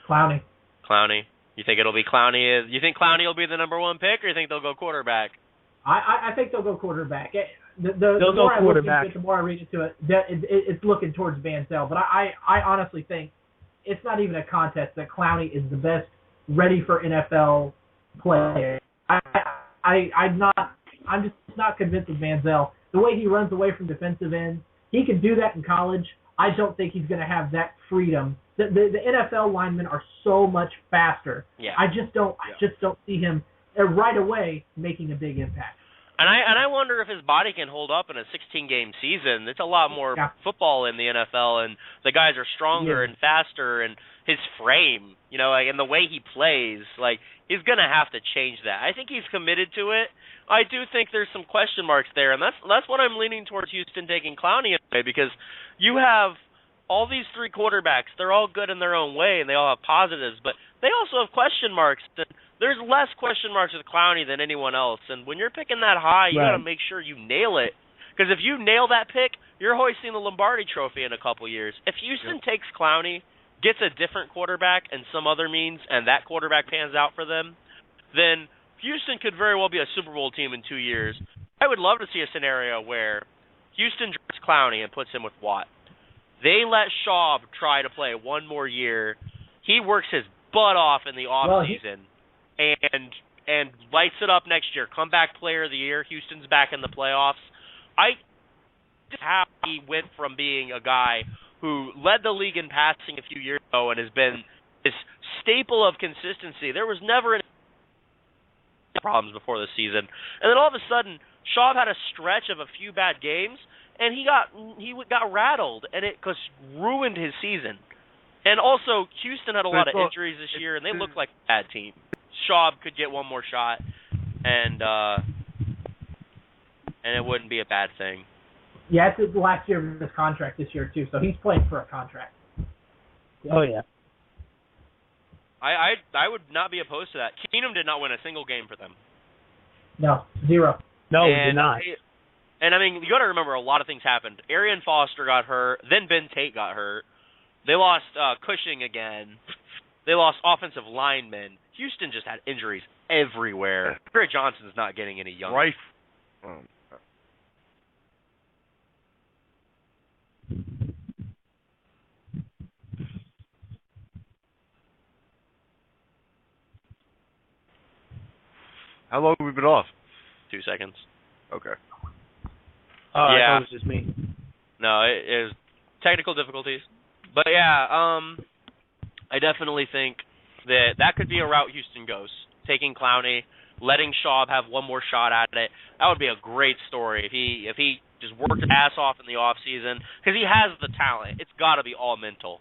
Clowney. You think it'll be Clowney? You think Clowney will be the number 1 pick, or you think they'll go quarterback? I think they'll go quarterback. The they'll more go quarterback. I look into it, the more I read into it, it's looking towards Manziel. But I honestly think it's not even a contest that Clowney is the best ready for NFL player. I'm just not convinced of Manziel. The way he runs away from defensive ends, he can do that in college. I don't think he's going to have that freedom. The NFL linemen are so much faster. Yeah. I just don't see him right away making a big impact. And I wonder if his body can hold up in a 16-game season. It's a lot more football in the NFL, and the guys are stronger and faster, and his frame, and the way he plays, he's going to have to change that. I think he's committed to it. I do think there's some question marks there, and that's what I'm leaning towards Houston taking Clowney away, because you have all these 3 quarterbacks. They're all good in their own way, and they all have positives, but they also have question marks. There's less question marks with Clowney than anyone else, and when you're picking that high, you got to make sure you nail it. Because if you nail that pick, you're hoisting the Lombardi Trophy in a couple years. If Houston takes Clowney, gets a different quarterback and some other means, and that quarterback pans out for them, then Houston could very well be a Super Bowl team in 2 years. I would love to see a scenario where Houston drafts Clowney and puts him with Watt. They let Schaub try to play 1 more year. He works his butt off in the offseason. And lights it up next year. Comeback player of the year. Houston's back in the playoffs. how he went from being a guy who led the league in passing a few years ago and has been this staple of consistency. There was never any problems before the season, and then all of a sudden, Schaub had a stretch of a few bad games, and he got rattled, and it just ruined his season. And also, Houston had a lot of injuries this year, and they looked like a bad team. Schaub could get one more shot, and it wouldn't be a bad thing. Yeah, it's the last year of his contract this year, too, so he's playing for a contract. Oh, yeah. I would not be opposed to that. Keenum did not win a single game for them. No, 0. No, he did not. And, I mean, you got to remember a lot of things happened. Arian Foster got hurt. Then Ben Tate got hurt. They lost Cushing again. They lost offensive linemen. Houston just had injuries everywhere. Barry Johnson's not getting any younger. Right. How long have we been off? 2 seconds. Okay. Oh, I Yeah. thought it was just me. No, it is technical difficulties. But yeah, I definitely think that could be a route Houston goes. Taking Clowney, letting Schaub have one more shot at it. That would be a great story if he just worked his ass off in the off season, because he has the talent. It's got to be all mental.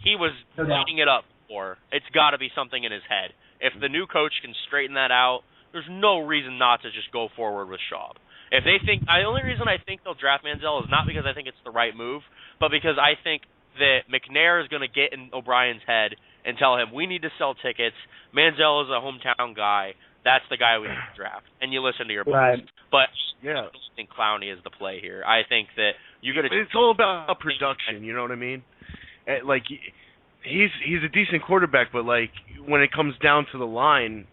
He was lighting it up before. It's got to be something in his head. If the new coach can straighten that out, there's no reason not to just go forward with Schaub. If they think, the only reason I think they'll draft Manziel is not because I think it's the right move, but because I think that McNair is going to get in O'Brien's head and tell him, we need to sell tickets. Manziel is a hometown guy. That's the guy we need to draft. And you listen to your boys. Right. But Yeah. I don't think Clowney is the play here. I think that you got to. It's all about production. You know what I mean? Like, he's a decent quarterback, but like when it comes down to the line,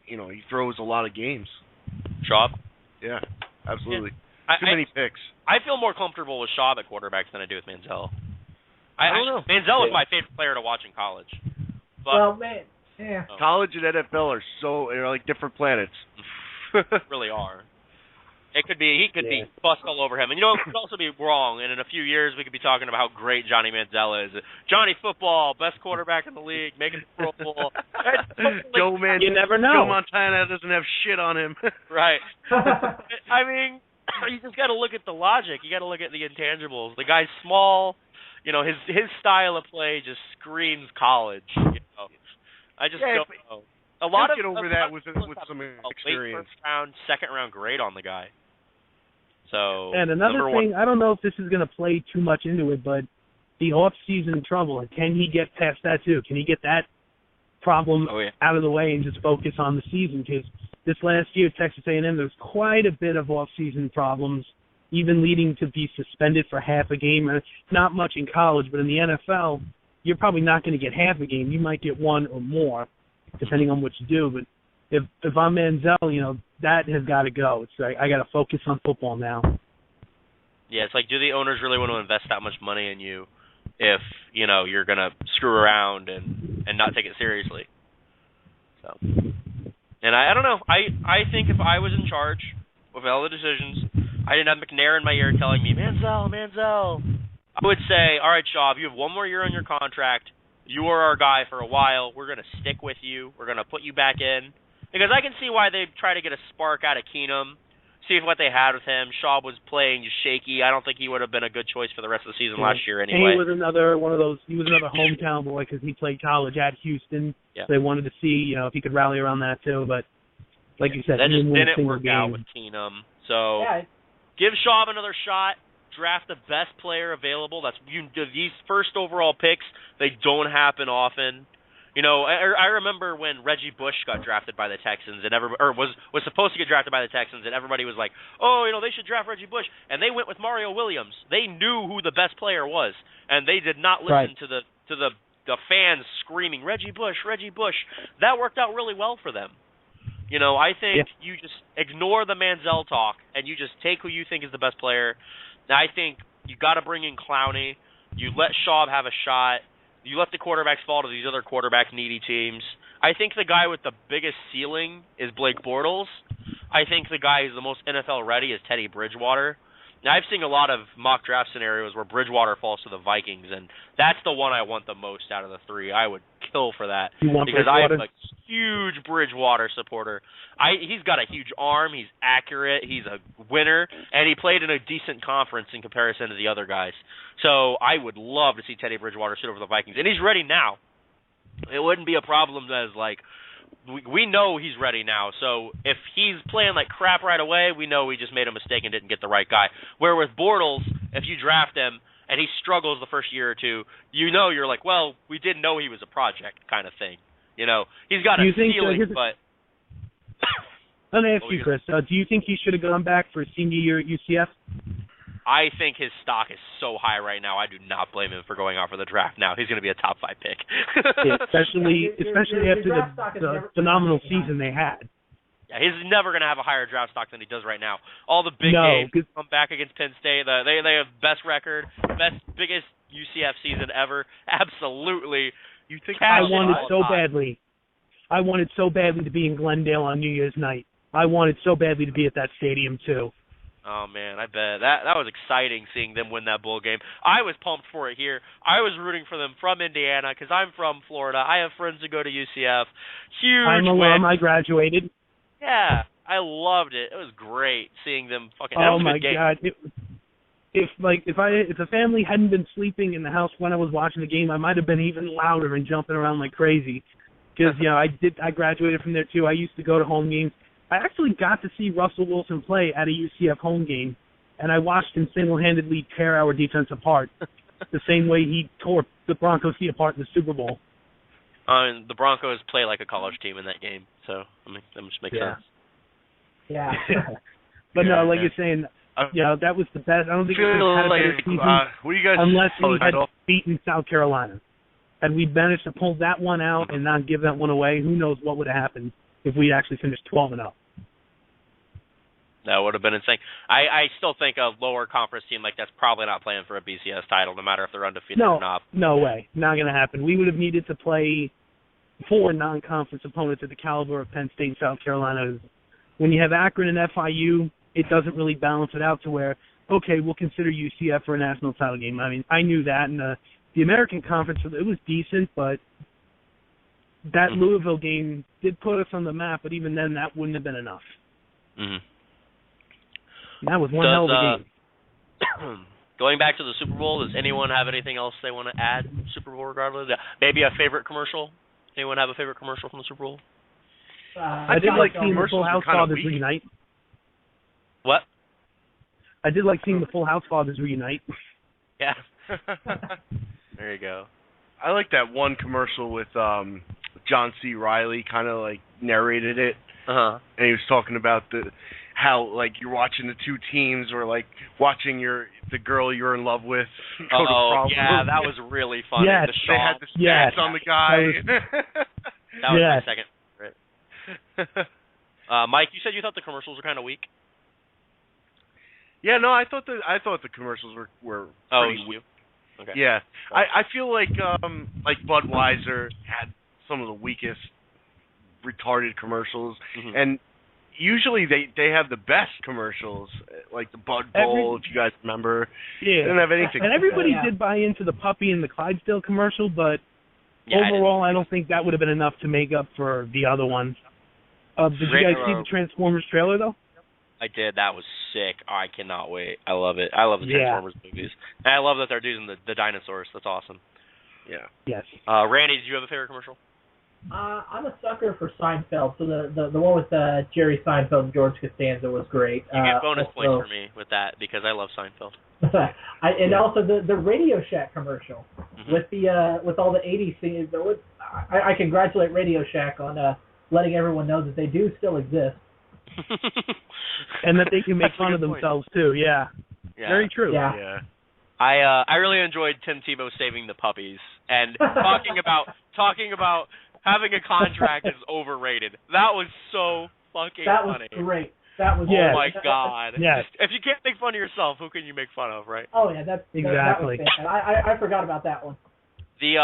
you know, he throws a lot of games. Schaub? Yeah, absolutely. Yeah. Too many picks. I feel more comfortable with Schaub at quarterback than I do with Manziel. I don't know. Manziel was my favorite player to watch in college. But, Well, man, yeah. College and NFL are like different planets. really are. He could be bust all over him. And you know, it could also be wrong. And in a few years, we could be talking about how great Johnny Manziel is. Johnny Football, best quarterback in the league, making the Pro Bowl. Joe Man, You never know. Joe Montana doesn't have shit on him. Right. I mean, you just got to look at the logic. You got to look at the intangibles. The guy's small. You know, his style of play just screams college. You know, I just don't know. A lot of get over that with some late experience. first round, second round grade on the guy. So And another thing, I don't know if this is going to play too much into it, but the off-season trouble, can he get past that too? Can he get that problem out of the way and just focus on the season? Because this last year, Texas A&M, there's quite a bit of off-season problems, even leading to be suspended for half a game. Not much in college, but in the NFL, you're probably not going to get half a game. You might get one or more, depending on what you do. But if I'm Manziel, you know, that has got to go. It's like, I got to focus on football now. Yeah, it's like, do the owners really want to invest that much money in you if, you know, you're going to screw around and not take it seriously? So, and I don't know. I think if I was in charge with all the decisions, I didn't have McNair in my ear telling me, Manziel. I would say, all right, Schaub, you have one more year on your contract. You are our guy for a while. We're going to stick with you. We're going to put you back in. Because I can see why they try to get a spark out of Keenum, see what they had with him. Schaub was playing just shaky. I don't think he would have been a good choice for the rest of the season last year anyway. And he was another one of those. He was another hometown boy because he played college at Houston. Yeah. So they wanted to see, you know, if he could rally around that too. But like you said, that he just didn't win a didn't single work game. out with Keenum. So Yeah. give Schaub another shot. Draft the best player available. These first overall picks, they don't happen often. You know, I remember when Reggie Bush got drafted by the Texans and was supposed to get drafted by the Texans, and everybody was like, "Oh, you know, they should draft Reggie Bush," and they went with Mario Williams. They knew who the best player was, and they did not listen to the fans screaming Reggie Bush. That worked out really well for them. You know, I think you just ignore the Manziel talk and you just take who you think is the best player. Now, I think you got to bring in Clowney. You let Schaub have a shot. You let the quarterbacks fall to these other quarterback-needy teams. I think the guy with the biggest ceiling is Blake Bortles. I think the guy who's the most NFL ready is Teddy Bridgewater. Now, I've seen a lot of mock draft scenarios where Bridgewater falls to the Vikings, and that's the one I want the most out of the three. I would kill for that because I'm a huge Bridgewater supporter. He's got a huge arm, he's accurate, he's a winner, and he played in a decent conference in comparison to the other guys. So I would love to see Teddy Bridgewater sit over the Vikings, and he's ready now. It wouldn't be a problem as, like, we know he's ready now, so if he's playing like crap right away, we know we just made a mistake and didn't get the right guy. Where with Bortles, if you draft him and he struggles the first year or two, you're like, well, we didn't know he was a project kind of thing. He's got a ceiling, but... Let me ask you, Chris, do you think he should have gone back for senior year at UCF? I think his stock is so high right now, I do not blame him for going out for the draft now. He's going to be a top 5 pick. Yeah, especially after the phenomenal season they had. Yeah, he's never going to have a higher draft stock than he does right now. All the big games come back against Penn State. They have best record, biggest UCF season ever. Absolutely. You think I wanted so badly to be in Glendale on New Year's night. I wanted so badly to be at that stadium too. Oh, man, I bet. That was exciting seeing them win that bowl game. I was pumped for it here. I was rooting for them from Indiana because I'm from Florida. I have friends who go to UCF. Huge I'm a win. I graduated. Yeah, I loved it. It was great seeing them fucking Oh, my God. If the family hadn't been sleeping in the house when I was watching the game, I might have been even louder and jumping around like crazy. Because, I graduated from there, too. I used to go to home games. I actually got to see Russell Wilson play at a UCF home game, and I watched him single-handedly tear our defense apart the same way he tore the Broncos apart in the Super Bowl. The Broncos play like a college team in that game, so that just makes sense. Yeah. But no, like you're saying, that was the best. I don't think we had a better season what do you guys unless we had beaten South Carolina. Had we managed to pull that one out and not give that one away, who knows what would have happened if we actually finished 12-0. That would have been insane. I still think a lower conference team like that's probably not playing for a BCS title, no matter if they're undefeated or not. No way. Not going to happen. We would have needed to play 4 non-conference opponents at the caliber of Penn State and South Carolina. When you have Akron and FIU, it doesn't really balance it out to where, okay, we'll consider UCF for a national title game. I mean, I knew that. And the American Conference, it was decent, but that Louisville game did put us on the map, but even then that wouldn't have been enough. Mm-hmm. That was one hell of a game. Going back to the Super Bowl, does anyone have anything else they want to add? Super Bowl regardless? Maybe a favorite commercial? Anyone have a favorite commercial from the Super Bowl? I did like seeing the Full House Fathers reunite. What? I did like seeing the Full House Fathers reunite. Yeah. There you go. I like that one commercial with John C. Reilly, kind of like narrated it. Uh-huh. And he was talking about how like you're watching the two teams, or like watching the girl you're in love with go to prom. Yeah, that was really funny. Yes. They had the stats on the guy. That was my second favorite. Mike, you said you thought the commercials were kind of weak. Yeah, no, I thought the commercials were pretty weak. Okay. Yeah, I feel like Budweiser had some of the weakest retarded commercials, and usually they have the best commercials, like the Bud Bowl, if you guys remember. Yeah. They didn't have anything. And everybody did buy into the Puppy and the Clydesdale commercial, but overall I don't think that would have been enough to make up for the other ones. Did you guys see the Transformers trailer, though? I did. That was sick. Oh, I cannot wait. I love it. I love the Transformers movies. And I love that they're doing the dinosaurs. That's awesome. Yeah. Yes. Randy, did you have a favorite commercial? I'm a sucker for Seinfeld, so the one with Jerry Seinfeld and George Costanza was great. You get bonus points for me with that because I love Seinfeld. And also the Radio Shack commercial with all the 80s scenes. I congratulate Radio Shack on letting everyone know that they do still exist. And that they can make fun of themselves too. Yeah. Very true. Yeah. I really enjoyed Tim Tebow saving the puppies and talking about having a contract is overrated. That was so fucking funny. That was great. That was Oh my God. Yes. If you can't make fun of yourself, who can you make fun of, right? Oh yeah, that's exactly. That was I forgot about that one. The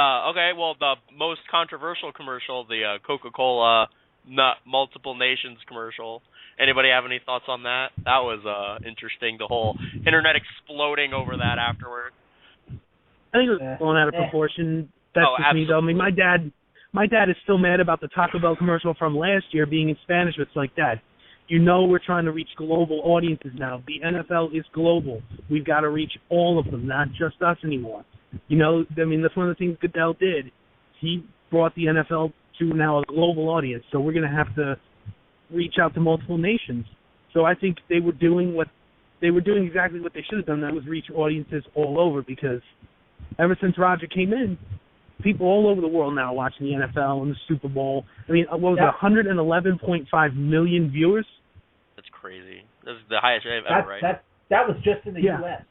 the most controversial commercial, the Coca-Cola multiple nations commercial. Anybody have any thoughts on that? That was interesting. The whole internet exploding over that afterward. I think it was blown out of proportion. That's just me, though. I mean, my dad is still mad about the Taco Bell commercial from last year being in Spanish. It's like, Dad, you know we're trying to reach global audiences now. The NFL is global. We've got to reach all of them, not just us anymore. You know, I mean, that's one of the things Goodell did. He brought the NFL to now a global audience, so we're going to have to reach out to multiple nations. So I think they were doing exactly what they should have done. That was reach audiences all over, because ever since Roger came in, people all over the world now are watching the NFL and the Super Bowl. I mean, what was it, 111.5 million viewers? That's crazy. That's the highest rate ever, right? That was just in the U.S.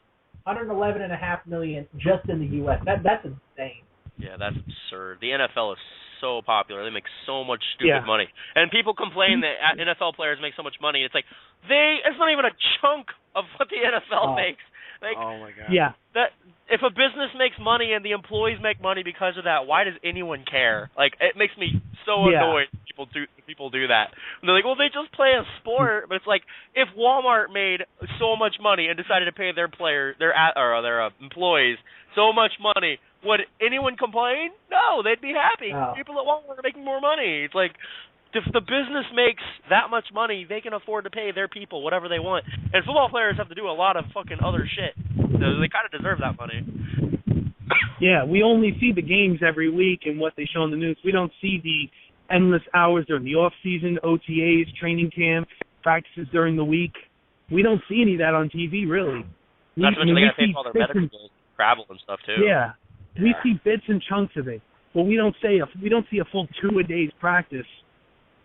111.5 million just in the U.S. That's insane. Yeah, that's absurd. The NFL is so popular. They make so much stupid money. And people complain that NFL players make so much money. It's like, it's not even a chunk of what the NFL makes. Like, oh, my God. Yeah. That if a business makes money and the employees make money because of that, why does anyone care? Like, it makes me so annoyed people do that. And they're like, well, they just play a sport. But it's like, if Walmart made so much money and decided to pay their employees so much money, would anyone complain? No, they'd be happy. Oh. People at Walmart are making more money. It's like, if the business makes that much money, they can afford to pay their people whatever they want. And football players have to do a lot of fucking other shit. So they kind of deserve that money. Yeah, we only see the games every week and what they show on the news. We don't see the endless hours during the off-season, OTAs, training camp, practices during the week. We don't see any of that on TV, really. Not to mention they got to pay for all their medical bills, travel and stuff, too. Yeah. We see bits and chunks of it. But we don't see a full 2-a-days practice,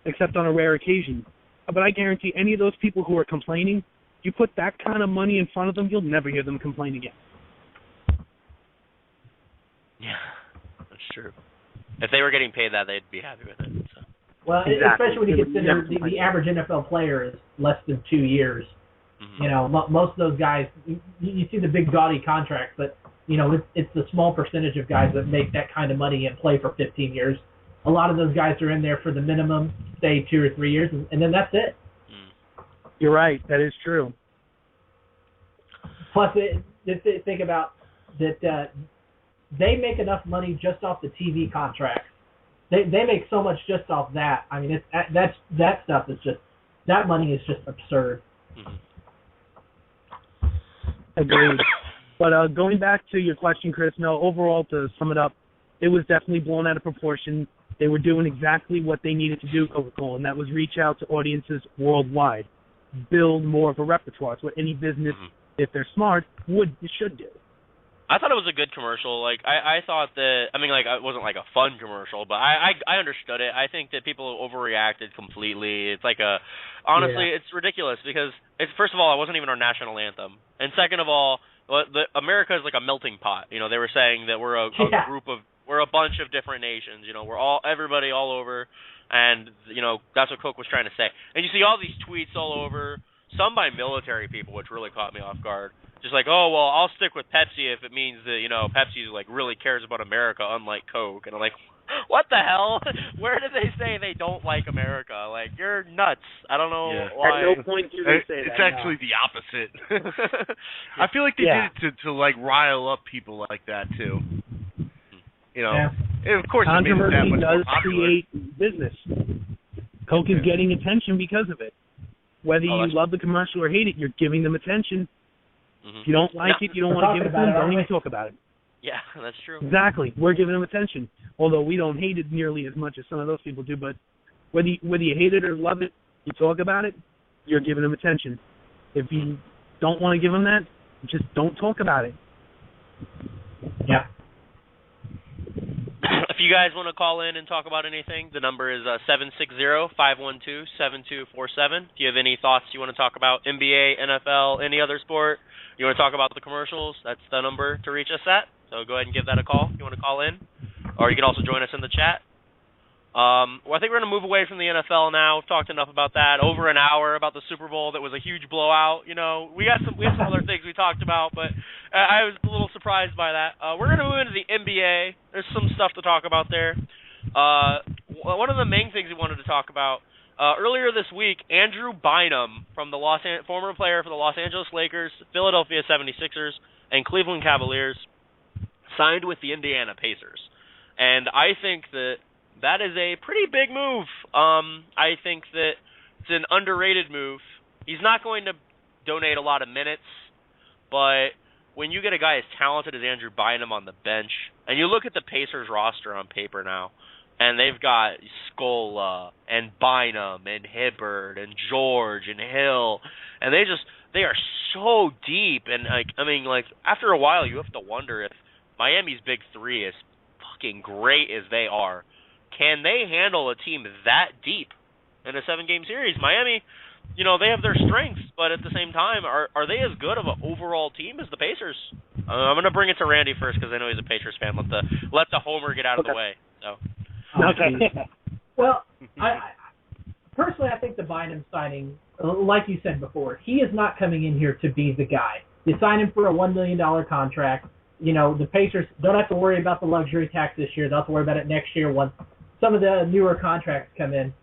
except on a rare occasion. But I guarantee any of those people who are complaining, you put that kind of money in front of them, you'll never hear them complain again. Yeah, that's true. If they were getting paid that, they'd be happy with it. So. Well, exactly. Especially when you consider the average NFL player is less than 2 years. Mm-hmm. You know, most of those guys, you see the big gaudy contracts, but, you know, it's the small percentage of guys that make that kind of money and play for 15 years. A lot of those guys are in there for the minimum, stay 2 or 3 years, and then that's it. You're right. That is true. Plus, think about that. They make enough money just off the TV contracts. They make so much just off that. I mean, that stuff is just, that money is just absurd. Agreed. But going back to your question, Chris, no, overall, to sum it up, it was definitely blown out of proportion. They were doing exactly what they needed to do, Coca-Cola, and that was reach out to audiences worldwide, build more of a repertoire. It's what any business, if they're smart, should do. I thought it was a good commercial. Like, I thought that, I mean, like, it wasn't like a fun commercial, but I understood it. I think that people overreacted completely. It's like honestly, it's ridiculous because first of all, it wasn't even our national anthem. And second of all, America is like a melting pot. You know, they were saying that we're a bunch of different nations. You know, everybody all over, and you know that's what Coke was trying to say. And you see all these tweets all over, some by military people, which really caught me off guard. Just like, oh well, I'll stick with Pepsi if it means that Pepsi like really cares about America, unlike Coke. And I'm like, what the hell? Where did they say they don't like America? Like, you're nuts. I don't know why. At no point do they say that. It's actually the opposite. I feel like they did it to like rile up people like that too. You know, and of course, controversy it made it that much does create business. Coke is getting attention because of it. Whether you love the commercial or hate it, you're giving them attention. If you don't like it, you don't want to give it to them, don't even talk about it. Yeah, that's true. Exactly. We're giving them attention. Although we don't hate it nearly as much as some of those people do, but whether you hate it or love it, you talk about it, you're giving them attention. If you don't want to give them that, just don't talk about it. Yeah. If you guys want to call in and talk about anything, the number is 760-512-7247. If you have any thoughts you want to talk about, NBA, NFL, any other sport, you want to talk about the commercials, that's the number to reach us at. So go ahead and give that a call if you want to call in. Or you can also join us in the chat. Well, I think we're going to move away from the NFL now. We've talked enough about that. Over an hour about the Super Bowl that was a huge blowout. You know, we have some other things we talked about, but I was a little surprised by that. We're going to move into the NBA. There's some stuff to talk about there. one of the main things we wanted to talk about earlier this week, Andrew Bynum, from the former player for the Los Angeles Lakers, Philadelphia 76ers, and Cleveland Cavaliers, signed with the Indiana Pacers. And I think that is a pretty big move. I think that it's an underrated move. He's not going to donate a lot of minutes, but when you get a guy as talented as Andrew Bynum on the bench, and you look at the Pacers roster on paper now, and they've got Scola and Bynum and Hibbert and George and Hill, and they are so deep. And after a while, you have to wonder if Miami's big three, as fucking great as they are, can they handle a team that deep in a 7-game series? Miami, they have their strengths, but at the same time, are they as good of an overall team as the Pacers? I'm going to bring it to Randy first because I know he's a Pacers fan. Let the homer get out of the way. So. Okay. Well, personally, I think the Bynum signing, like you said before, he is not coming in here to be the guy. You sign him for a $1 million contract. The Pacers don't have to worry about the luxury tax this year. They'll have to worry about it next year once some of the newer contracts come in.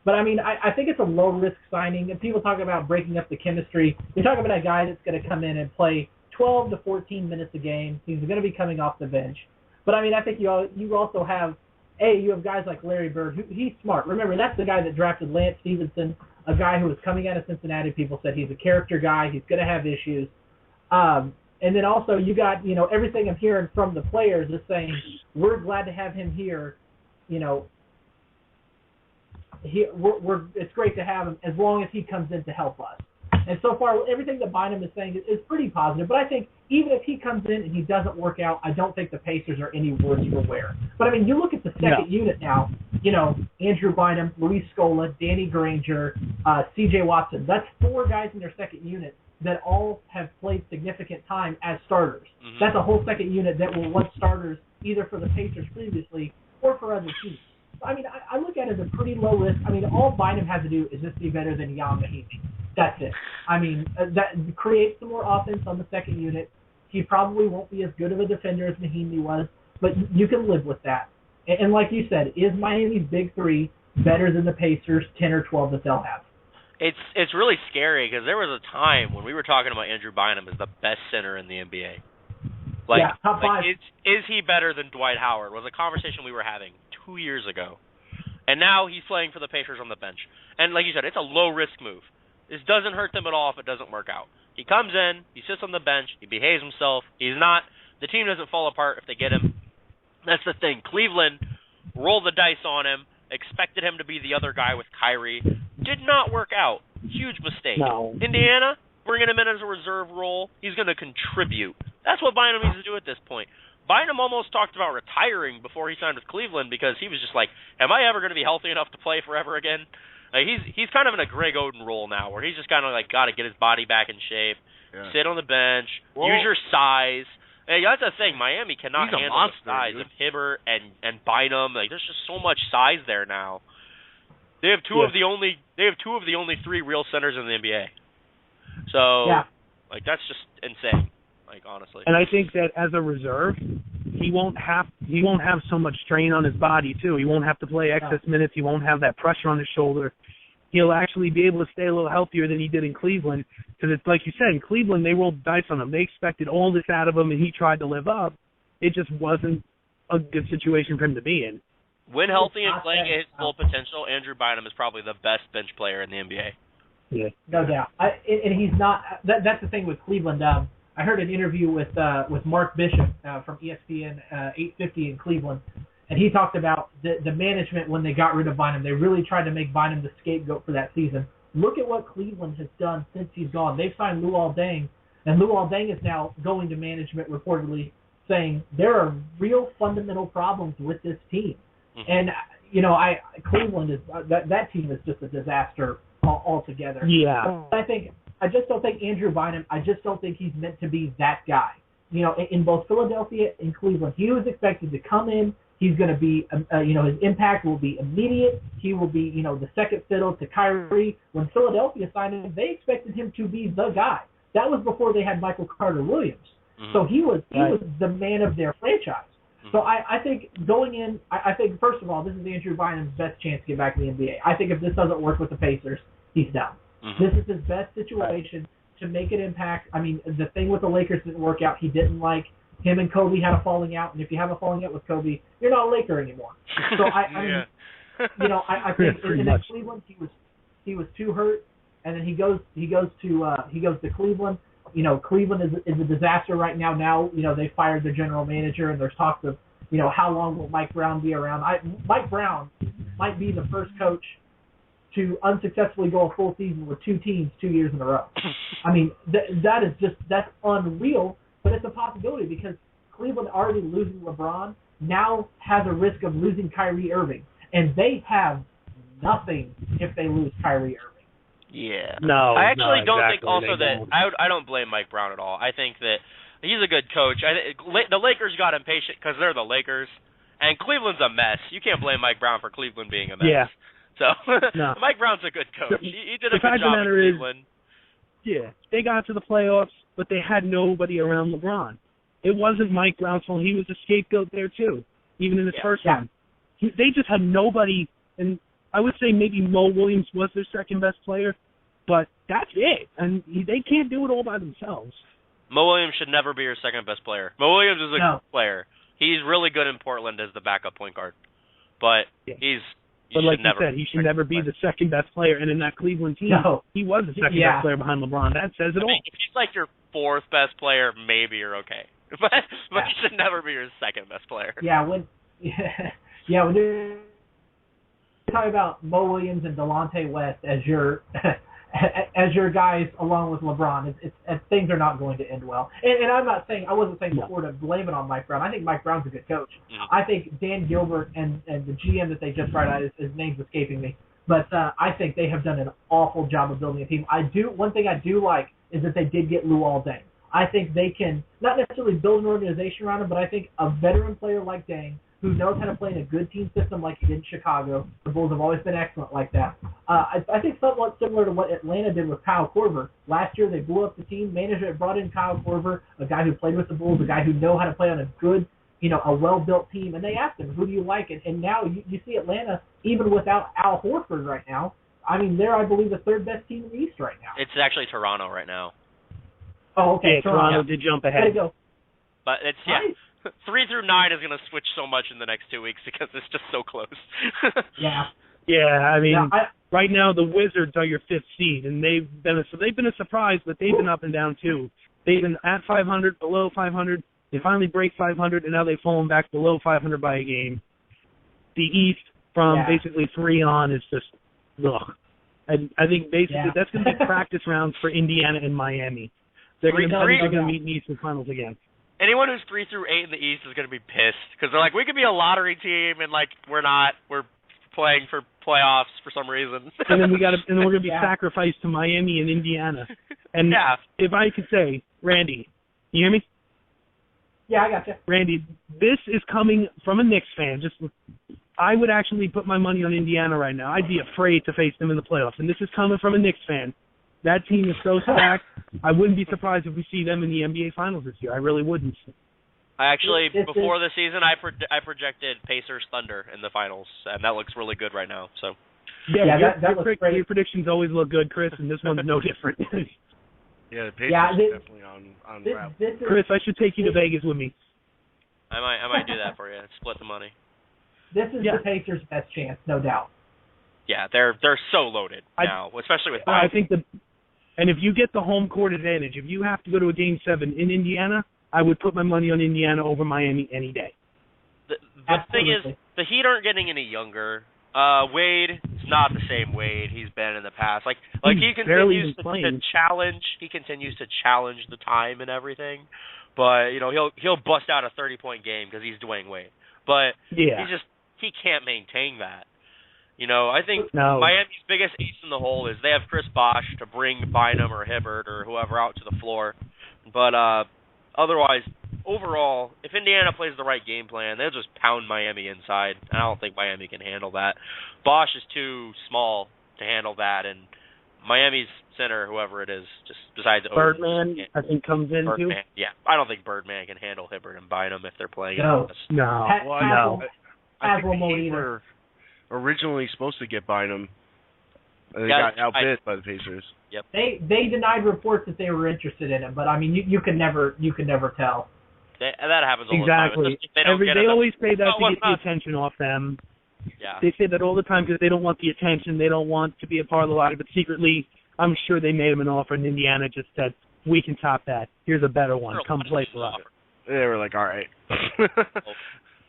But, I think it's a low-risk signing. And people talk about breaking up the chemistry. You're talking about a guy that's going to come in and play 12 to 14 minutes a game. He's going to be coming off the bench. But, I think you also have, you have guys like Larry Bird. He's smart. Remember, that's the guy that drafted Lance Stevenson, a guy who was coming out of Cincinnati. People said he's a character guy. He's going to have issues. And then also you got, everything I'm hearing from the players is saying, we're glad to have him here. It's great to have him as long as he comes in to help us. And so far, everything that Bynum is saying is pretty positive. But I think even if he comes in and he doesn't work out, I don't think the Pacers are any worse for wear. But, you look at the second unit now, Andrew Bynum, Luis Scola, Danny Granger, C.J. Watson. That's 4 guys in their second unit that all have played significant time as starters. Mm-hmm. That's a whole second unit that were once starters either for the Pacers previously or for other teams. I look at it as a pretty low risk. All Bynum has to do is just be better than Jan Mahinmi. That's it. That creates some more offense on the second unit. He probably won't be as good of a defender as Mahinmi was, but you can live with that. And like you said, is Miami's big three better than the Pacers 10 or 12 that they'll have? It's really scary because there was a time when we were talking about Andrew Bynum as the best center in the NBA. Top 5. Is he better than Dwight Howard? Was a conversation we were having 2 years ago. And now he's playing for the Pacers on the bench. And like you said, it's a low-risk move. This doesn't hurt them at all if it doesn't work out. He comes in, he sits on the bench, he behaves himself. The team doesn't fall apart if they get him. That's the thing. Cleveland rolled the dice on him, expected him to be the other guy with Kyrie. Did not work out. Huge mistake. No. Indiana, bringing him in as a reserve role, he's going to contribute. That's what Bynum needs to do at this point. Bynum almost talked about retiring before he signed with Cleveland because he was just like, am I ever going to be healthy enough to play forever again? He's kind of in a Greg Oden role now where he's just kind of got to get his body back in shape, sit on the bench, use your size. Hey, that's the thing. Miami cannot handle the size of Hibbert and Bynum. There's just so much size there now. They have two of the only 3 real centers in the NBA. So that's just insane. Honestly. And I think that as a reserve, he won't have so much strain on his body too. He won't have to play excess minutes. He won't have that pressure on his shoulder. He'll actually be able to stay a little healthier than he did in Cleveland. Because it's like you said, in Cleveland they rolled dice on him. They expected all this out of him, and he tried to live up. It just wasn't a good situation for him to be in. When healthy and playing at his full potential, Andrew Bynum is probably the best bench player in the NBA. Yeah, no doubt. And he's not. That's the thing with Cleveland. I heard an interview with Mark Bishop from ESPN 850 in Cleveland, and he talked about the management when they got rid of Bynum. They really tried to make Bynum the scapegoat for that season. Look at what Cleveland has done since he's gone. They've signed Luol Deng, and Luol Deng is now going to management reportedly saying there are real fundamental problems with this team. Mm-hmm. And Cleveland is that team is just a disaster altogether. Yeah, I just don't think Andrew Bynum. I just don't think he's meant to be that guy. In both Philadelphia and Cleveland, he was expected to come in. He's going to be, his impact will be immediate. He will be, the second fiddle to Kyrie. When Philadelphia signed him, they expected him to be the guy. That was before they had Michael Carter-Williams. Mm-hmm. So he was the man of their franchise. Mm-hmm. So I think going in, I think, first of all, this is Andrew Bynum's best chance to get back in the NBA. I think if this doesn't work with the Pacers, he's done. Mm-hmm. This is his best situation to make an impact. I mean, the thing with the Lakers didn't work out. He didn't like him and Kobe had a falling out, and if you have a falling out with Kobe, you're not a Laker anymore. So I mean, I think in Cleveland he was too hurt, and then he goes to Cleveland. Cleveland is a disaster right now. Now, they fired their general manager, and there's talks of, how long will Mike Brown be around. Mike Brown might be the first coach to unsuccessfully go a full season with 2 teams 2 years in a row. I mean, that's unreal, but it's a possibility because Cleveland already losing LeBron now has a risk of losing Kyrie Irving, and they have nothing if they lose Kyrie Irving. Yeah. No, I actually don't exactly. think also that I don't blame Mike Brown at all. I think that he's a good coach. The Lakers got impatient because they're the Lakers, and Cleveland's a mess. You can't blame Mike Brown for Cleveland being a mess. Yeah. So No. Mike Brown's a good coach. He did a The good fact of job the in matter is, Cleveland. Yeah, they got to the playoffs, but they had nobody around LeBron. It wasn't Mike Brown's fault. He was a scapegoat there, too, even in his first run. They just had nobody, and I would say maybe Mo Williams was their second-best player, but that's it. And they can't do it all by themselves. Mo Williams should never be your second best player. Mo Williams is a good player. He's really good in Portland as the backup point guard, but But like you said, he should never be the second-best player. And in that Cleveland team, he was the second-best player behind LeBron. That says it all. If he's like your 4th best player, maybe you're okay. But he should never be your second-best player. When you're talking about Mo Williams and Delonte West as your guys along with LeBron, things are not going to end well. And I wasn't saying before to blame it on Mike Brown. I think Mike Brown's a good coach. Mm-hmm. I think Dan Gilbert and the GM that they just brought out, his name's escaping me, but I think they have done an awful job of building a team. One thing I do like is that they did get Luol Deng. I think they can not necessarily build an organization around him, but I think a veteran player like Deng, who knows how to play in a good team system like he did in Chicago. The Bulls have always been excellent like that. I think somewhat similar to what Atlanta did with Kyle Korver. Last year they blew up the team. Management brought in Kyle Korver, a guy who played with the Bulls, a guy who knows how to play on a good, a well-built team. And they asked him, who do you like? And now you see Atlanta, even without Al Horford right now, I mean, they're, I believe, the 3rd best team in the East right now. It's actually Toronto right now. Oh, okay. Yeah, Toronto did jump ahead. Way to go. But it's, Nice. 3 through 9 is going to switch so much in the next 2 weeks because it's just so close. Yeah, I mean, right now the Wizards are your 5th seed, and they've been a surprise, but they've been up and down too. They've been at 500, below 500. They finally break 500, and now they've fallen back below 500 by a game. The East, from basically 3 on, is just ugh. And I think basically that's going to be practice rounds for Indiana and Miami. They're going to meet in the Eastern Finals again. Anyone who's 3 through 8 in the East is going to be pissed because they're like, we could be a lottery team, and like we're not. We're playing for playoffs for some reason. And then we're going to be sacrificed to Miami and Indiana. And if I could say, Randy, you hear me? Yeah, I got you. Randy, this is coming from a Knicks fan. I would actually put my money on Indiana right now. I'd be afraid to face them in the playoffs. And this is coming from a Knicks fan. That team is so stacked. I wouldn't be surprised if we see them in the NBA Finals this year. I really wouldn't. I actually, before the season, I projected Pacers Thunder in the finals, and that looks really good right now. So. Your predictions always look good, Chris, and this one's no different. Yeah, the Pacers are definitely on route. Chris, I should take you to Vegas with me. I might do that for you. Split the money. This is the Pacers' best chance, no doubt. Yeah, they're so loaded now, especially with Biden. I think and if you get the home court advantage, if you have to go to a Game 7 in Indiana, I would put my money on Indiana over Miami any day. The thing is, the Heat aren't getting any younger. Wade is not the same Wade he's been in the past. Like he continues to challenge. He continues to challenge the time and everything, but he'll bust out a 30-point game because he's Dwayne Wade. But he can't maintain that. I think Miami's biggest ace in the hole is they have Chris Bosh to bring Bynum or Hibbert or whoever out to the floor. But otherwise, overall, if Indiana plays the right game plan, they'll just pound Miami inside. I don't think Miami can handle that. Bosh is too small to handle that, and Miami's center, whoever it is, just decides to Birdman, I think, comes in too. Birdman, yeah. I don't think Birdman can handle Hibbert and Bynum if they're playing. No. No. I think the Heat were originally supposed to get Bynum. And they got outbid by the Pacers. Yep. They denied reports that they were interested in him, but I mean, you can never tell. That happens all exactly. the time. They always say that to get the attention off them. Yeah. They say that all the time because they don't want the attention. They don't want to be a part of the lottery. But secretly, I'm sure they made him an offer, and Indiana just said, "We can top that. Here's a better one. Come play for us." They were like, "All right."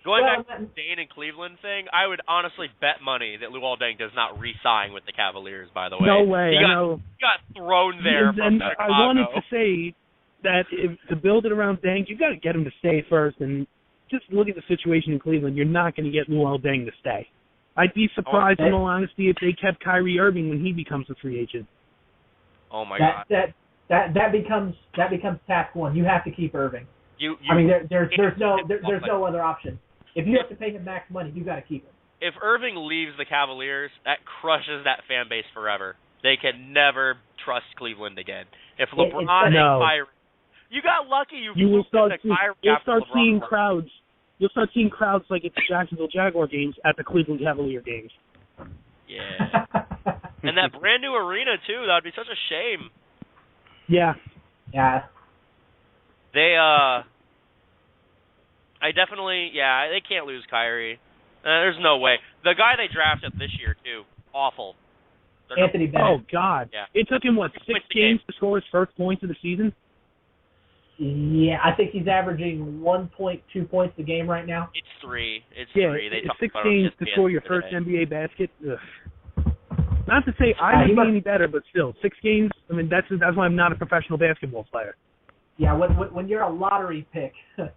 Going back to the Dane and Cleveland thing, I would honestly bet money that Luol Deng does not re-sign with the Cavaliers, by the way. No way. He got thrown there from Chicago. I wanted to say that to build it around Deng, you got to get him to stay first. And just look at the situation in Cleveland. You're not going to get Luol Deng to stay. I'd be surprised, in all honesty, if they kept Kyrie Irving when he becomes a free agent. Oh my God. That becomes task one. You have to keep Irving. I mean, there's no other option. If you have to pay him max money, you got to keep him. If Irving leaves the Cavaliers, that crushes that fan base forever. They can never trust Cleveland again. If LeBron and Kyrie, you got lucky. You'll start seeing crowds. You'll start seeing crowds like at the Jacksonville Jaguar games at the Cleveland Cavalier games. Yeah, and that brand new arena too. That would be such a shame. Yeah. Yeah. They can't lose Kyrie. There's no way. The guy they drafted this year, too, awful. Anthony Bennett. Oh, God. Yeah. It took him, 6 games to score his first points of the season? Yeah, I think he's averaging 1.2 points a game right now. It's 3. It's 3. It's 6 games to score your first NBA basket. Ugh. Not to say I would be any better, but still, 6 games, I mean, that's why I'm not a professional basketball player. Yeah, when you're a lottery pick, you're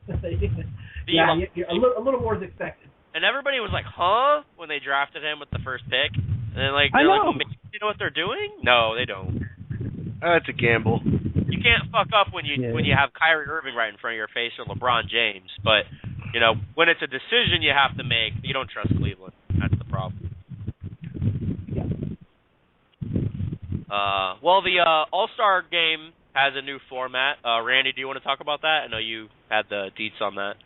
a little more is expected. And everybody was like, "Huh?" when they drafted him with the first pick, and then I they're know. like, "Maybe you know what they're doing?" No, they don't. That's a gamble. You can't fuck up when you have Kyrie Irving right in front of your face or LeBron James. But when it's a decision you have to make, you don't trust Cleveland. That's the problem. Well, the All-Star game has a new format. Randy, do you want to talk about that? I know you had the deets on that.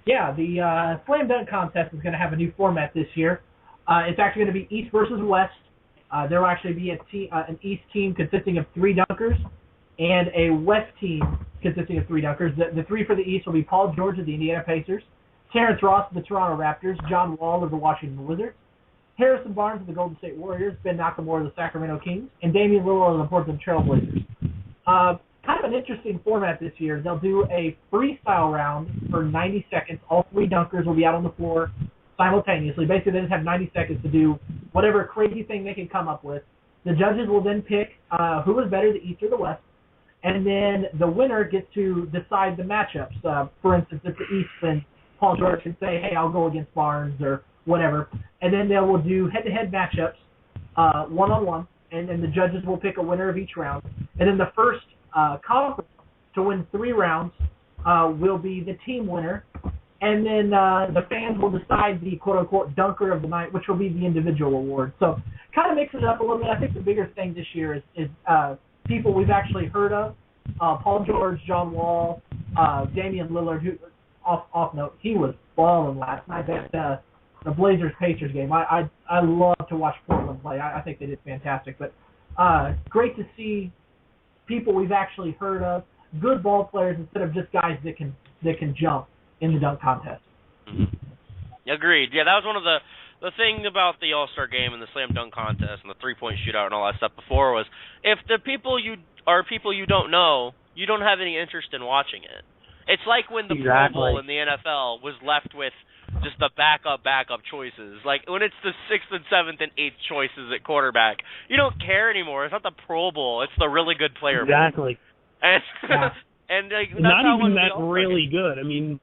Yeah, the Slam Dunk Contest is going to have a new format this year. It's actually going to be East versus West. There will actually be an East team consisting of 3 dunkers and a West team consisting of 3 dunkers. The 3 for the East will be Paul George of the Indiana Pacers, Terrence Ross of the Toronto Raptors, John Wall of the Washington Wizards, Harrison Barnes of the Golden State Warriors, Ben Nakamura of the Sacramento Kings, and Damian Lillard of the Portland Trail Blazers. Kind of an interesting format this year. They'll do a freestyle round for 90 seconds. All 3 dunkers will be out on the floor simultaneously. Basically, they just have 90 seconds to do whatever crazy thing they can come up with. The judges will then pick who was better, the East or the West, and then the winner gets to decide the matchups. For instance, if the East, then Paul George can say, "Hey, I'll go against Barnes," or whatever. And then they will do head-to-head matchups, one-on-one, and then the judges will pick a winner of each round. And then the first conference to win 3 rounds will be the team winner. And then the fans will decide the quote-unquote dunker of the night, which will be the individual award. So kind of mixes it up a little bit. I think the bigger thing this year is people we've actually heard of. Paul George, John Wall, Damian Lillard, who, off note, he was balling last night. The Blazers-Pacers game. I love to watch Portland play. I think they did fantastic. But great to see people we've actually heard of, good ball players instead of just guys that can jump in the dunk contest. Mm-hmm. Agreed. Yeah, that was one of the thing about the All-Star game and the slam dunk contest and the three-point shootout and all that stuff before was if the people you don't know, you don't have any interest in watching it. It's like when the Pro Bowl in the NFL was left with just the backup choices. Like when it's the 6th and 7th and 8th choices at quarterback, you don't care anymore. It's not the Pro Bowl. It's the really good player. Exactly. And, yeah. and that's not how even that really good. I mean,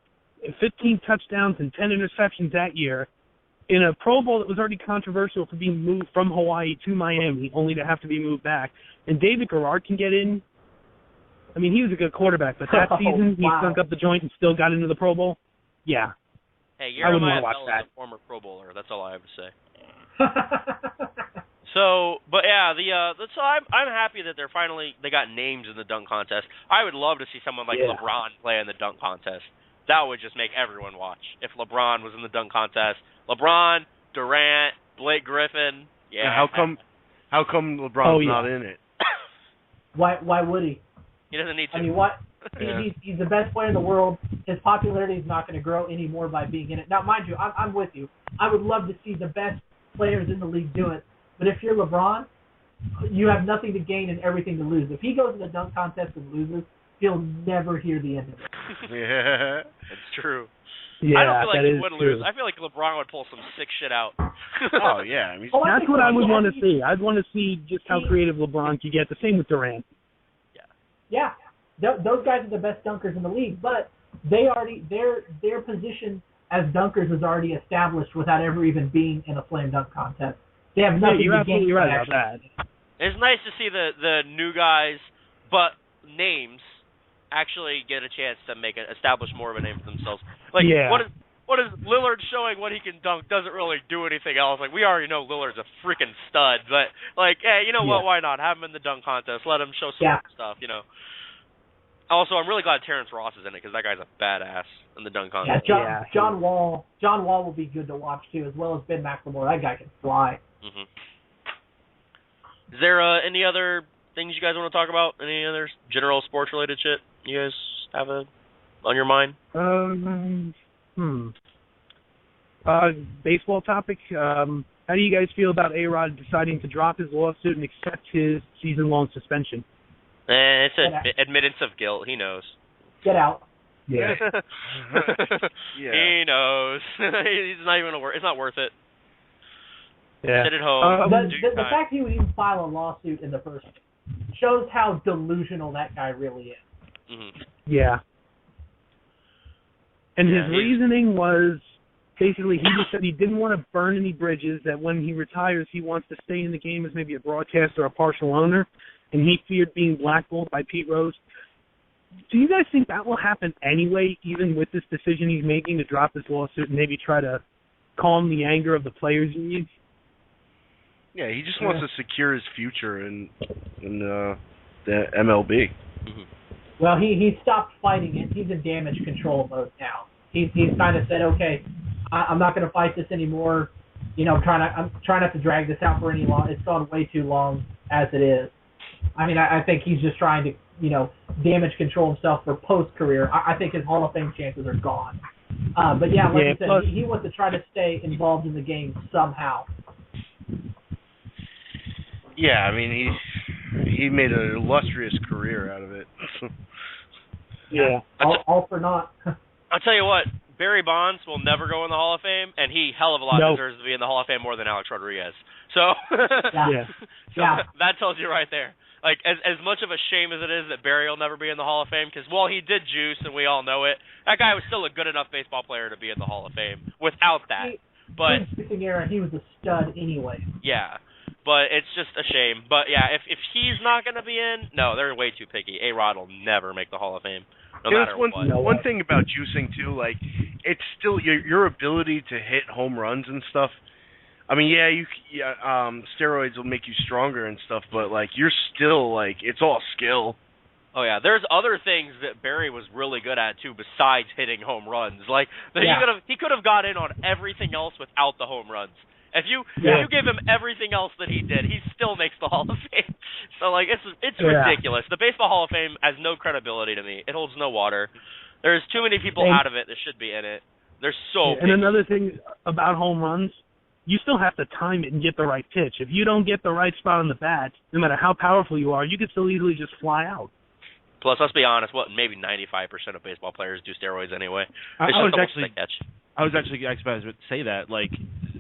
15 touchdowns and 10 interceptions that year in a Pro Bowl that was already controversial for being moved from Hawaii to Miami, only to have to be moved back. And David Garrard can get in. I mean, he was a good quarterback, but that season he stunk up the joint and still got into the Pro Bowl. Yeah. Hey, Jeremiah Bell is a former Pro Bowler. That's all I have to say. So, but yeah, so I'm happy that they got names in the dunk contest. I would love to see someone like LeBron play in the dunk contest. That would just make everyone watch. If LeBron was in the dunk contest, LeBron, Durant, Blake Griffin, yeah. How come LeBron's not in it? Why would he? He doesn't need to. I mean, what? He's the best player in the world. His popularity is not going to grow any more by being in it. Now, mind you, I'm with you. I would love to see the best players in the league do it. But if you're LeBron, you have nothing to gain and everything to lose. If he goes in the dunk contest and loses, he'll never hear the end of it. Yeah, that's true. Yeah, I don't feel like he would true. lose. I feel like LeBron would pull some sick shit out. Oh, yeah. I mean, that's what I would want to see. I'd want to see just how creative LeBron could get. The same with Durant. Yeah. Those guys are the best dunkers in the league, but their position as dunkers is already established without ever even being in a slam dunk contest. They have nothing to gain. You're right about that. It's nice to see the new guys, but names actually get a chance to establish more of a name for themselves. Like what is Lillard showing what he can dunk doesn't really do anything else. Like we already know Lillard's a freaking stud, but like, hey, you know what? Why not have him in the dunk contest? Let him show some stuff, you know. Also, I'm really glad Terrence Ross is in it because that guy's a badass in the dunk contest. John Wall will be good to watch too, as well as Ben McLemore. That guy can fly. Mm-hmm. Is there any other things you guys want to talk about? Any other general sports related shit you guys have on your mind? Baseball topic. How do you guys feel about A-Rod deciding to drop his lawsuit and accept his season-long suspension? It's an admittance of guilt. He knows. Get out. Yeah. He knows. He's not even it's not worth it. Yeah. Sit at home. The fact he would even file a lawsuit in the first shows how delusional that guy really is. Mm-hmm. Yeah. And his reasoning was basically he just said he didn't want to burn any bridges, that when he retires he wants to stay in the game as maybe a broadcaster or a partial owner, and he feared being blackballed by Pete Rose. Do you guys think that will happen anyway, even with this decision he's making to drop this lawsuit and maybe try to calm the anger of the players union? Yeah, he just wants to secure his future in the MLB. Mm-hmm. Well, he stopped fighting it. He's in damage control mode now. He's kind of said, okay, I'm not going to fight this anymore. You know, I'm trying not to drag this out for any long. It's gone way too long as it is. I mean, I think he's just trying to, you know, damage control himself for post-career. I think his Hall of Fame chances are gone. But yeah, like I said, he wants to try to stay involved in the game somehow. Yeah, I mean, he made an illustrious career out of it. Yeah. All for naught. I'll tell you what, Barry Bonds will never go in the Hall of Fame, and he hell of a lot deserves to be in the Hall of Fame more than Alex Rodriguez. So, that tells you right there. Like, as much of a shame as it is that Barry will never be in the Hall of Fame, because, well, he did juice, and we all know it, that guy was still a good enough baseball player to be in the Hall of Fame without that. But in the era, he was a stud anyway. Yeah, but it's just a shame. But, yeah, if he's not going to be in, no, they're way too picky. A-Rod will never make the Hall of Fame, no matter what. One thing about juicing, too, like, it's still your ability to hit home runs and stuff. I mean, steroids will make you stronger and stuff, but, like, you're still, like, it's all skill. Oh, yeah. There's other things that Barry was really good at, too, besides hitting home runs. Like, he could have got in on everything else without the home runs. If you give him everything else that he did, he still makes the Hall of Fame. So, like, it's ridiculous. The Baseball Hall of Fame has no credibility to me. It holds no water. There's too many people out of it that should be in it. They're so big. And another thing about home runs, you still have to time it and get the right pitch. If you don't get the right spot on the bat, no matter how powerful you are, you could still easily just fly out. Plus, let's be honest, maybe 95% of baseball players do steroids anyway. I was actually about to say that. Like,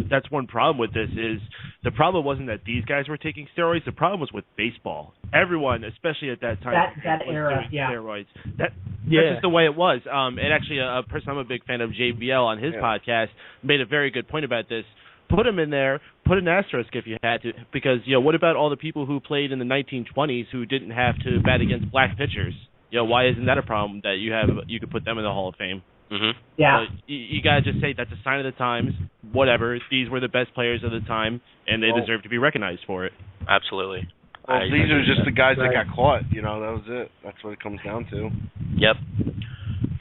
that's one problem with this is the problem wasn't that these guys were taking steroids. The problem was with baseball. Everyone, especially at that time, that was era, doing steroids. That's just the way it was. And actually, a person I'm a big fan of, JBL, on his podcast, made a very good point about this. Put him in there, put an asterisk if you had to, because, you know, what about all the people who played in the 1920s who didn't have to bat against black pitchers? You know, why isn't that a problem that you could put them in the Hall of Fame? Mm-hmm. Yeah. So you got to just say that's a sign of the times. Whatever. These were the best players of the time, and they deserve to be recognized for it. Absolutely. Well, these are just the guys that got caught. That was it. That's what it comes down to. Yep.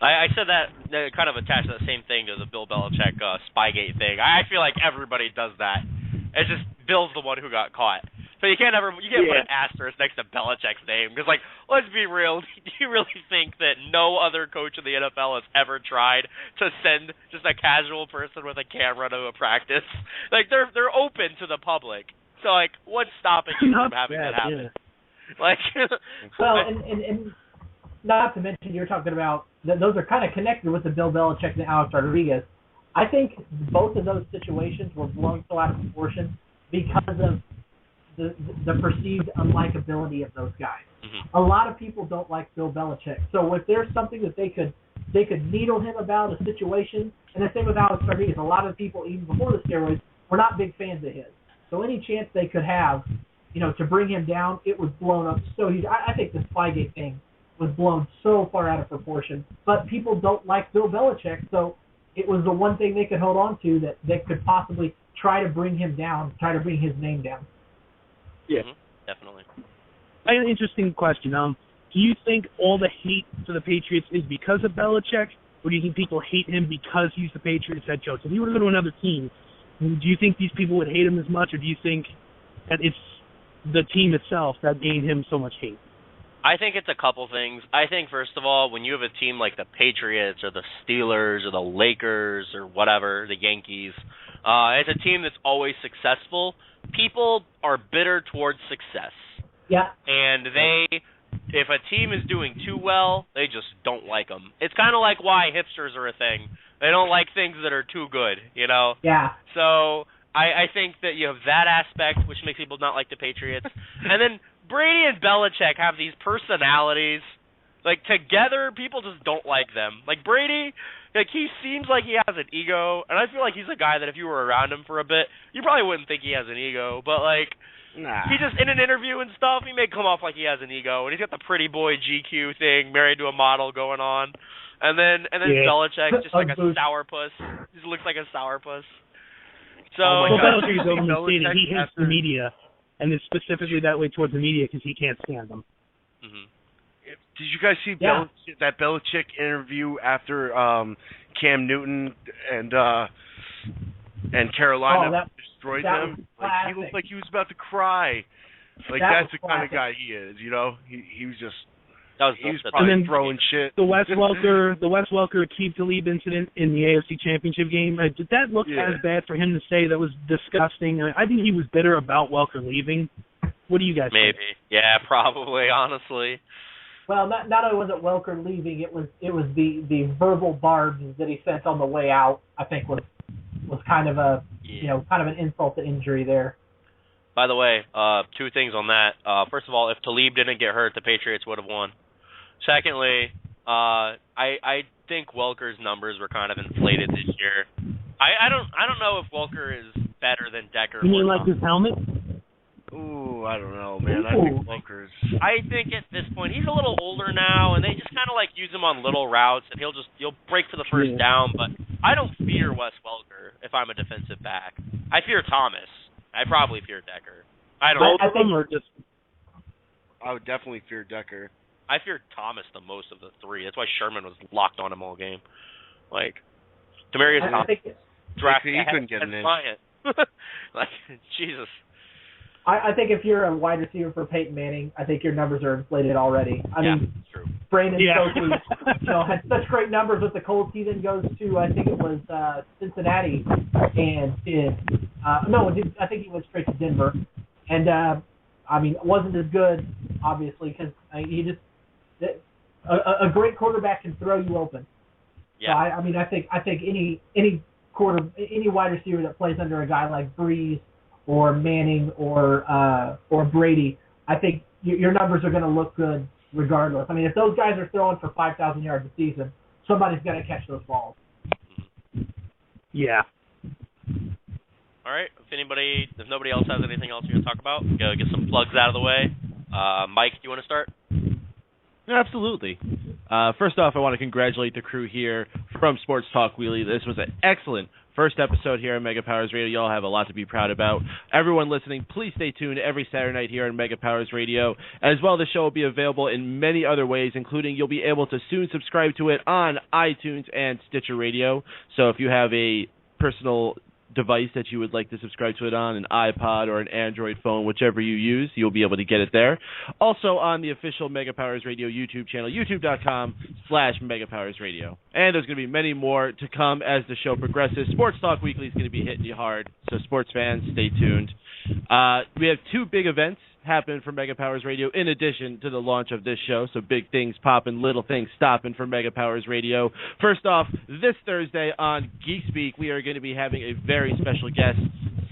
I said that kind of attached that same thing to the Bill Belichick Spygate thing. I feel like everybody does that. It's just Bill's the one who got caught. So you can't put an asterisk next to Belichick's name because, let's be real. Do you really think that no other coach in the NFL has ever tried to send just a casual person with a camera to a practice? They're open to the public. So what's stopping you from having that happen? Yeah. Well, and not to mention you're talking about those are kind of connected with the Bill Belichick and Alex Rodriguez. I think both of those situations were blown so out of proportion because of the perceived unlikability of those guys. Mm-hmm. A lot of people don't like Bill Belichick. So if there's something that they could needle him about a situation, and the same with Alex Rodriguez, a lot of people even before the steroids were not big fans of his. So any chance they could have, to bring him down, it was blown up so huge. I think the Spygate thing was blown so far out of proportion. But people don't like Bill Belichick, so it was the one thing they could hold on to that could possibly try to bring him down, try to bring his name down. Yeah, definitely. I have an interesting question. Do you think all the hate for the Patriots is because of Belichick, or do you think people hate him because he's the Patriots head coach? If he were to go to another team, do you think these people would hate him as much, or do you think that it's the team itself that gained him so much hate? I think it's a couple things. I think, first of all, when you have a team like the Patriots or the Steelers or the Lakers or whatever, the Yankees, it's a team that's always successful. People are bitter towards success. Yeah. And if a team is doing too well, they just don't like them. It's kind of like why hipsters are a thing. They don't like things that are too good, Yeah. So I think that you have that aspect, which makes people not like the Patriots. And then Brady and Belichick have these personalities. Together, people just don't like them. Brady, he seems like he has an ego, and I feel like he's a guy that if you were around him for a bit, you probably wouldn't think he has an ego. But, nah. He just, in an interview and stuff, he may come off like he has an ego, and he's got the pretty boy GQ thing, married to a model going on. And then Belichick, just like a sourpuss. He just looks like a sourpuss. So, Belichick is overstated. He hates the media, and it's specifically that way towards the media because he can't stand them. Mm-hmm. Did you guys see that Belichick interview after Cam Newton and Carolina destroyed them? He looked like he was about to cry. That's the kind of guy he is, He was just. He was probably throwing shit. The Wes Welker Aqib Talib incident in the AFC Championship game, did that look as bad for him to say? That was disgusting. I think he was bitter about Welker leaving. What do you guys think? Maybe. Yeah, probably, honestly. Well, not only was it Welker leaving, it was the verbal barbs that he sent on the way out. I think was kind of kind of an insult to injury there. By the way, two things on that. First of all, if Talib didn't get hurt, the Patriots would have won. Secondly, I think Welker's numbers were kind of inflated this year. I don't know if Welker is better than Decker. You mean like his helmet? Ooh, I don't know, man. I think Welker's. I think at this point he's a little older now, and they just kind of use him on little routes, and he'll break for the first down. But I don't fear Wes Welker if I'm a defensive back. I fear Thomas. I probably fear Decker. I don't know. I would definitely fear Decker. I fear Thomas the most of the three. That's why Sherman was locked on him all game. Demaryius Thomas drafted. He couldn't get an inch. Jesus. I think if you're a wide receiver for Peyton Manning, I think your numbers are inflated already. I mean, true. Brandon Stokely, had such great numbers with the Colts. He then goes to, I think it was Cincinnati, and I think he went straight to Denver, and it wasn't as good, obviously, because he just a great quarterback can throw you open. Yeah. So I think any wide receiver that plays under a guy like Breeze or Manning or Brady, I think your numbers are going to look good regardless. I mean, if those guys are throwing for 5,000 yards a season, somebody's got to catch those balls. Yeah. All right. If nobody else has anything else you want to talk about, go get some plugs out of the way. Mike, do you want to start? Absolutely. First off, I want to congratulate the crew here for from Sports Talk Wheelie. This was an excellent first episode here on Mega Powers Radio. Y'all have a lot to be proud about. Everyone listening, please stay tuned every Saturday night here on Mega Powers Radio. As well, the show will be available in many other ways, including you'll be able to soon subscribe to it on iTunes and Stitcher Radio. So if you have a personal device that you would like to subscribe to it on, an iPod or an Android phone, whichever you use, you'll be able to get it there. Also on the official Mega Powers Radio YouTube channel, youtube.com/Mega Powers Radio. And there's going to be many more to come as the show progresses. Sports Talk Weekly is going to be hitting you hard, so sports fans, stay tuned. We have two big events happening for Mega Powers Radio in addition to the launch of this show, so big things popping, little things stopping for Mega Powers Radio. First off, this Thursday on Geek Speak, we are going to be having a very special guest,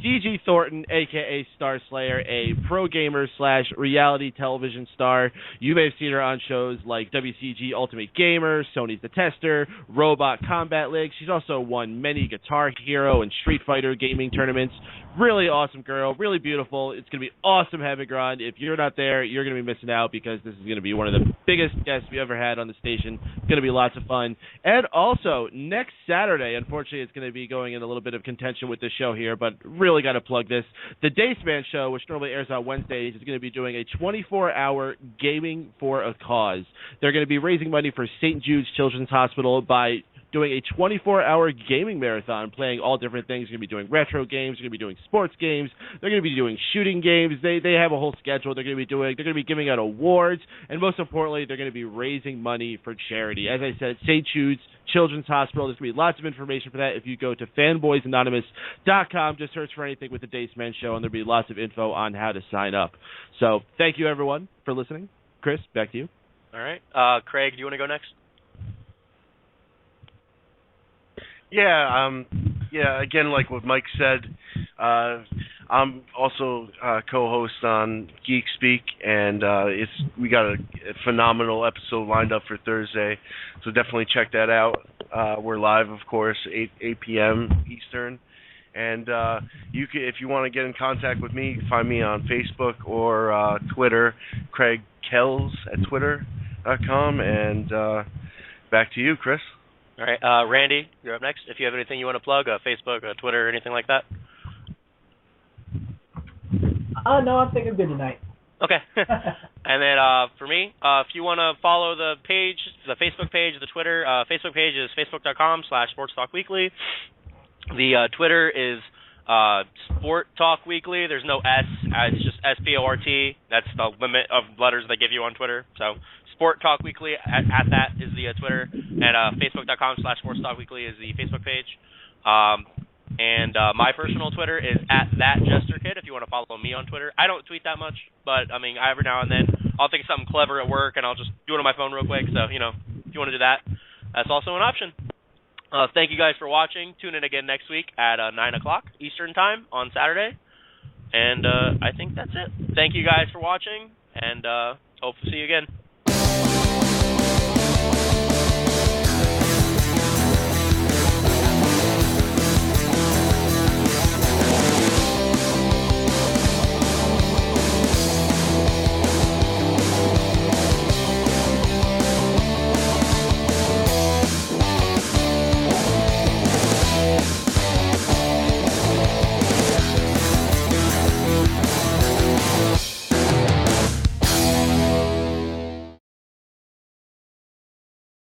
C.G. Thornton, a.k.a. Star Slayer, a pro gamer / reality television star. You may have seen her on shows like WCG Ultimate Gamer, Sony's The Tester, Robot Combat League. She's also won many Guitar Hero and Street Fighter gaming tournaments. Really awesome girl, really beautiful. It's going to be awesome having her on. If you're not there, you're going to be missing out because this is going to be one of the biggest guests we ever had on the station. It's going to be lots of fun. And also, next Saturday, unfortunately, it's going to be going in a little bit of contention with this show here, but really got to plug this. The Daceman Show, which normally airs on Wednesdays, is going to be doing a 24-hour Gaming for a Cause. They're going to be raising money for St. Jude's Children's Hospital by doing a 24-hour gaming marathon, playing all different things. They're going to be doing retro games. They're going to be doing sports games. They're going to be doing shooting games. They have a whole schedule. They're going to be giving out awards, and most importantly, they're going to be raising money for charity. As I said, St. Jude's Children's Hospital. There's going to be lots of information for that if you go to fanboysanonymous.com. Just search for anything with the Daceman Show, and there'll be lots of info on how to sign up. So thank you, everyone, for listening. Chris, back to you. All right. Craig, do you want to go next? Yeah, again, like what Mike said, I'm also co-host on Geek Speak, and we got a phenomenal episode lined up for Thursday, so definitely check that out. We're live, of course, 8 p.m. Eastern, and if you want to get in contact with me, you can find me on Facebook or Twitter, Craig Kells at twitter.com, and back to you, Chris. All right, Randy, you're up next. If you have anything you want to plug, Facebook, Twitter, anything like that. No, I'm thinking good tonight. Okay. And then for me, if you want to follow the page, the Facebook page, the Twitter, Facebook page is facebook.com/sportstalkweekly. The Twitter is Sport Talk Weekly. There's no S. It's just SPORT. That's the limit of letters they give you on Twitter. So Sport Talk Weekly at that is the Twitter, and facebook.com/sportstalkweekly is the Facebook page. And my personal Twitter is @thatjesterkid if you want to follow me on Twitter. I don't tweet that much, but I mean, every now and then I'll think of something clever at work and I'll just do it on my phone real quick. So, if you want to do that, that's also an option. Thank you guys for watching. Tune in again next week at 9 o'clock Eastern Time on Saturday. And I think that's it. Thank you guys for watching, and hope to see you again.